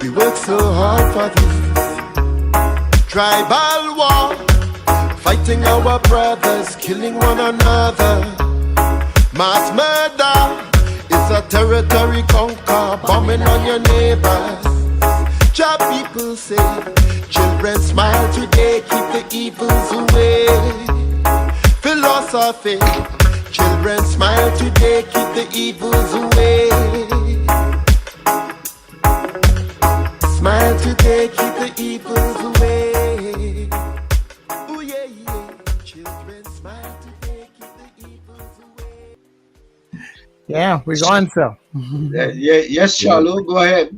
We work so hard for this. Tribal war, fighting our brothers, killing one another. Mass murder is a territory conquer, bombing on your neighbors. Jah people say, children smile today, keep the evils away. Philosophy, children smile today, keep the evils away. Smile today, keep the evils away. Oh yeah, yeah. Children smile today, keep the evils away. Yeah, we're going, sir. Yes, Charlo, go ahead.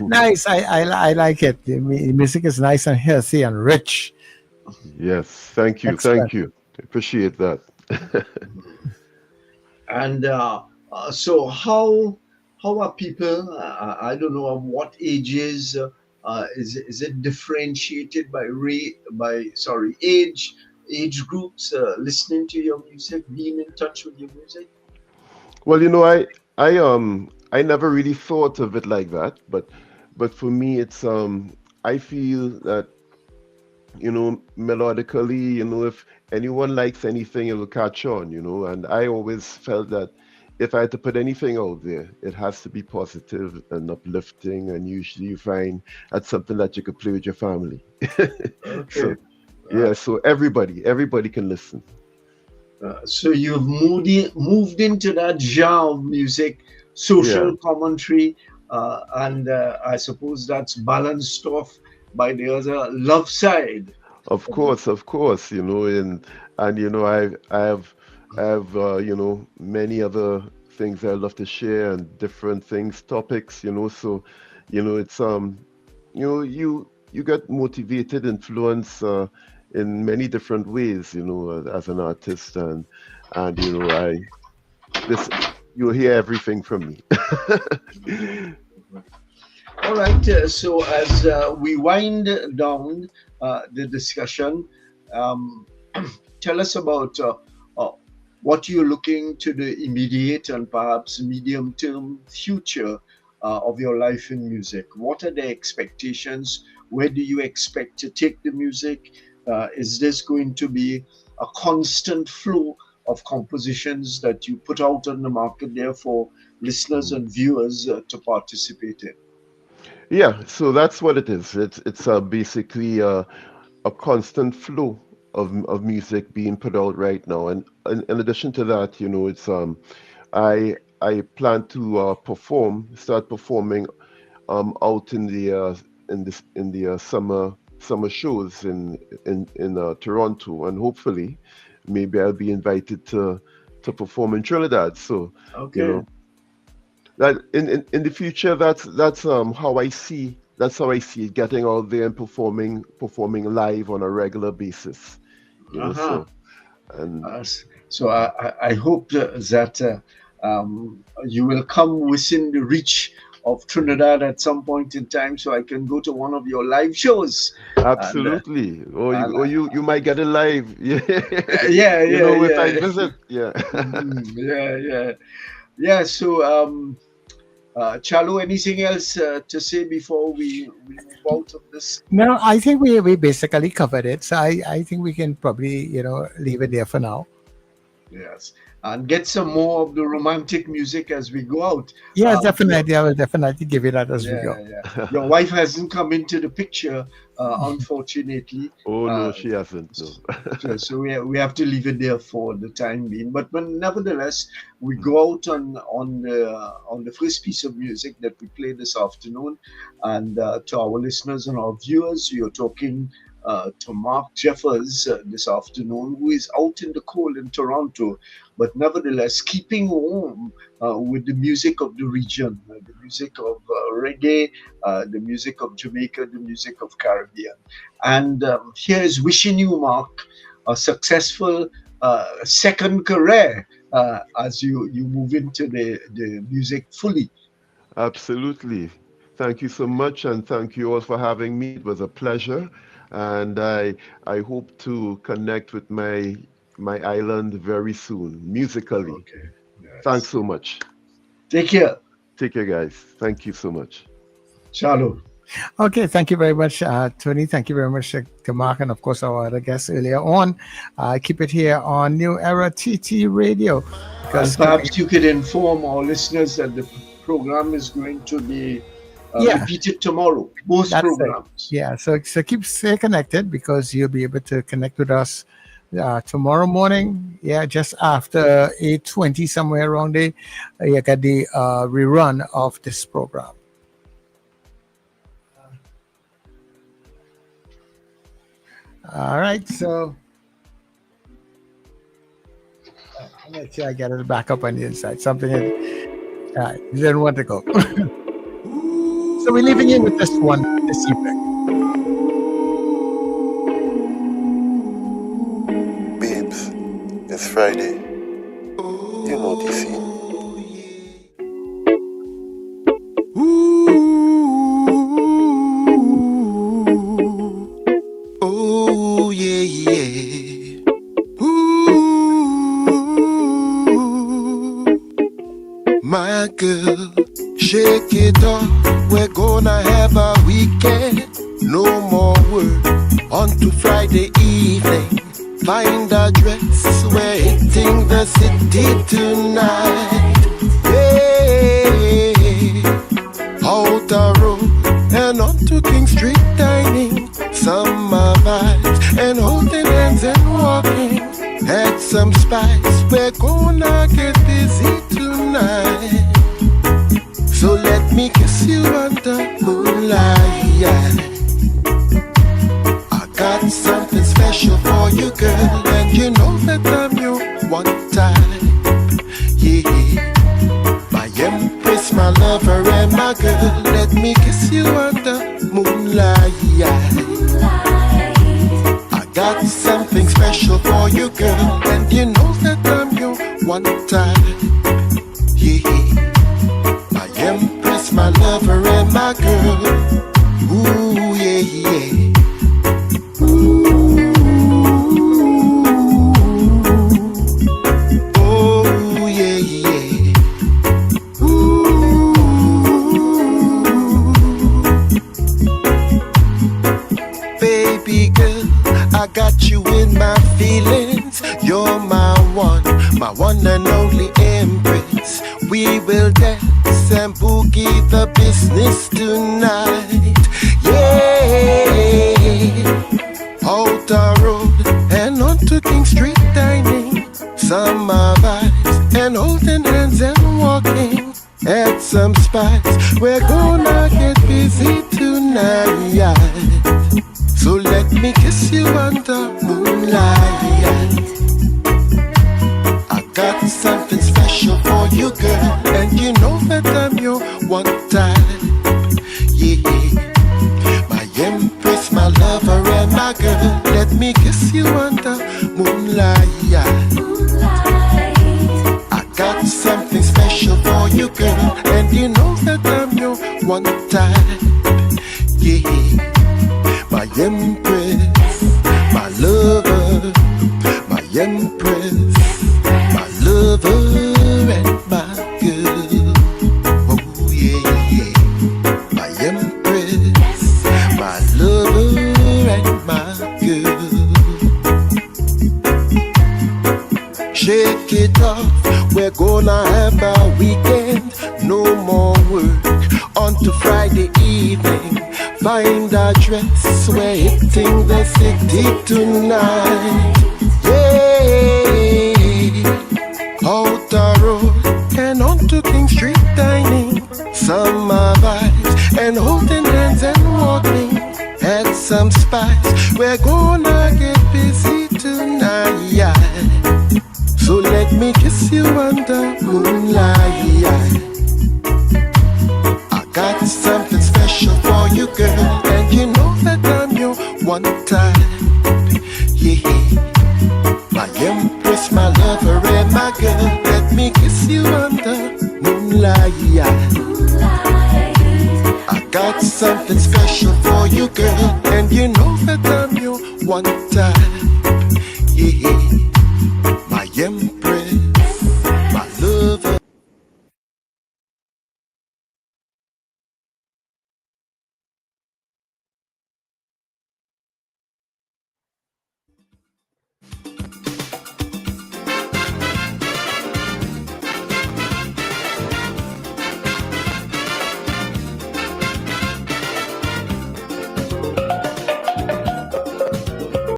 Nice. I like it. The music is nice and healthy and rich. Yes, thank you. Excellent. Thank you. Appreciate that. And so how are people, I don't know of what ages, Is it differentiated by age groups listening to your music, being in touch with your music? Well, I never really thought of it like that, but for me, it's I feel that melodically, if anyone likes anything, it will catch on, and I always felt that if I had to put anything out there, it has to be positive and uplifting, and usually you find that's something that you could play with your family. Okay. So everybody can listen. So you've moved into that genre of music, social commentary, and I suppose that's balanced off by the other love side. Of course, and I have many other things I love to share and different things, topics, so it's you get motivated, influence in many different ways, as an artist, and you'll hear everything from me. All right. So as we wind down the discussion, tell us about what you're looking to the immediate and perhaps medium-term future of your life in music. What are the expectations? Where do you expect to take the music? Is this going to be a constant flow of compositions that you put out on the market there for listeners and viewers to participate in? Yeah, so that's what it is. It's basically a constant flow of music being put out right now, and in addition to that, it's I plan to start performing out in the summer shows in Toronto, and hopefully maybe I'll be invited to perform in Trinidad. So that in the future, that's how I see it, getting out there and performing live on a regular basis. So I hope that you will come within the reach of Trinidad at some point in time, so I can go to one of your live shows. Absolutely. Or you might get it live. Yeah. If I visit. Yeah. So Chalo, anything else to say before we move out of this? No, I think we basically covered it. So I think we can probably, leave it there for now. Yes. And get some more of the romantic music as we go out. Yes, definitely. I will definitely give you that as we go. Yeah. Your wife hasn't come into the picture, unfortunately. Oh, no, she hasn't. No. So we have to leave it there for the time being. But nevertheless, we go out on the first piece of music that we play this afternoon. And to our listeners and our viewers, you're talking to Mark Jeffers this afternoon, who is out in the cold in Toronto, but nevertheless keeping warm with the music of the region, the music of reggae, the music of Jamaica, the music of Caribbean. And here is wishing you, Mark, a successful second career as you move into the music fully. Absolutely. Thank you so much, and thank you all for having me. It was a pleasure. And I hope to connect with my island very soon, musically. Okay. Yes. Thanks so much. Take care. Take care, guys. Thank you so much. Shalom. Okay, thank you very much, Tony. Thank you very much to Mark, and of course our other guests earlier on. Keep it here on New Era TT Radio. Because perhaps you could inform our listeners that the program is going to be repeated tomorrow, both programs. Yeah, so stay connected, because you'll be able to connect with us tomorrow morning. Yeah, just after 8:20, somewhere around there, you get the rerun of this program. All right, so let's see, I get it back up on the inside. Something didn't want to go. So we're leaving you with this one this evening. Babes, it's Friday. You know the scene. gonna have a weekend. No more work. On to Friday evening. Find a dress. We're hitting the city tonight. Yeah. Out the road and on to King Street dining. Summer vibes and holding hands and walking. Add some spice. We're gonna get busy tonight. So let me kiss you under moonlight. I got something special for you, girl, and you know that I'm your one type. Yeah, my empress, my lover, and my girl. Let me kiss you under moonlight. I got something special for you, girl, and you know that I'm your one type. Yeah, my empress, my lover, and my girl. Ooh, yeah, yeah. Ooh, oh, yeah, yeah. Ooh. Baby girl, I got you in my feelings. You're my one and only empress. We will dance and boogie the business tonight. Yeah, out the road and on to King Street dining. Summer vibes and holding hands and walking. Add some spice. We're gonna get busy tonight. So let me kiss you under moonlight. I got something special for you, girl, and you know that I'm your one type. Yeah, my empress, my lover, and my girl. Let me kiss you under moonlight. I got something special for you, girl, and you know that I'm your one type. Yeah, my empress, my lover, my empress, my lover and my girl. Oh yeah, yeah, my empress, my lover and my girl. Shake it off, we're gonna have a weekend. No more work, on to Friday evening. Find a dress, we're hitting the city tonight. Yeah, out the road and on to King Street dining. Summer vibes and holding hands and walking. Add some spice, we're gonna get busy tonight. So let me kiss you under moonlight. I got something special for you, girl, and you know that I'm your one type. Yeah, my empress, my lover, and my girl. Let me kiss you under moonlight. I got something special for you, girl, and you know that I'm your one type. Yeah, my empress.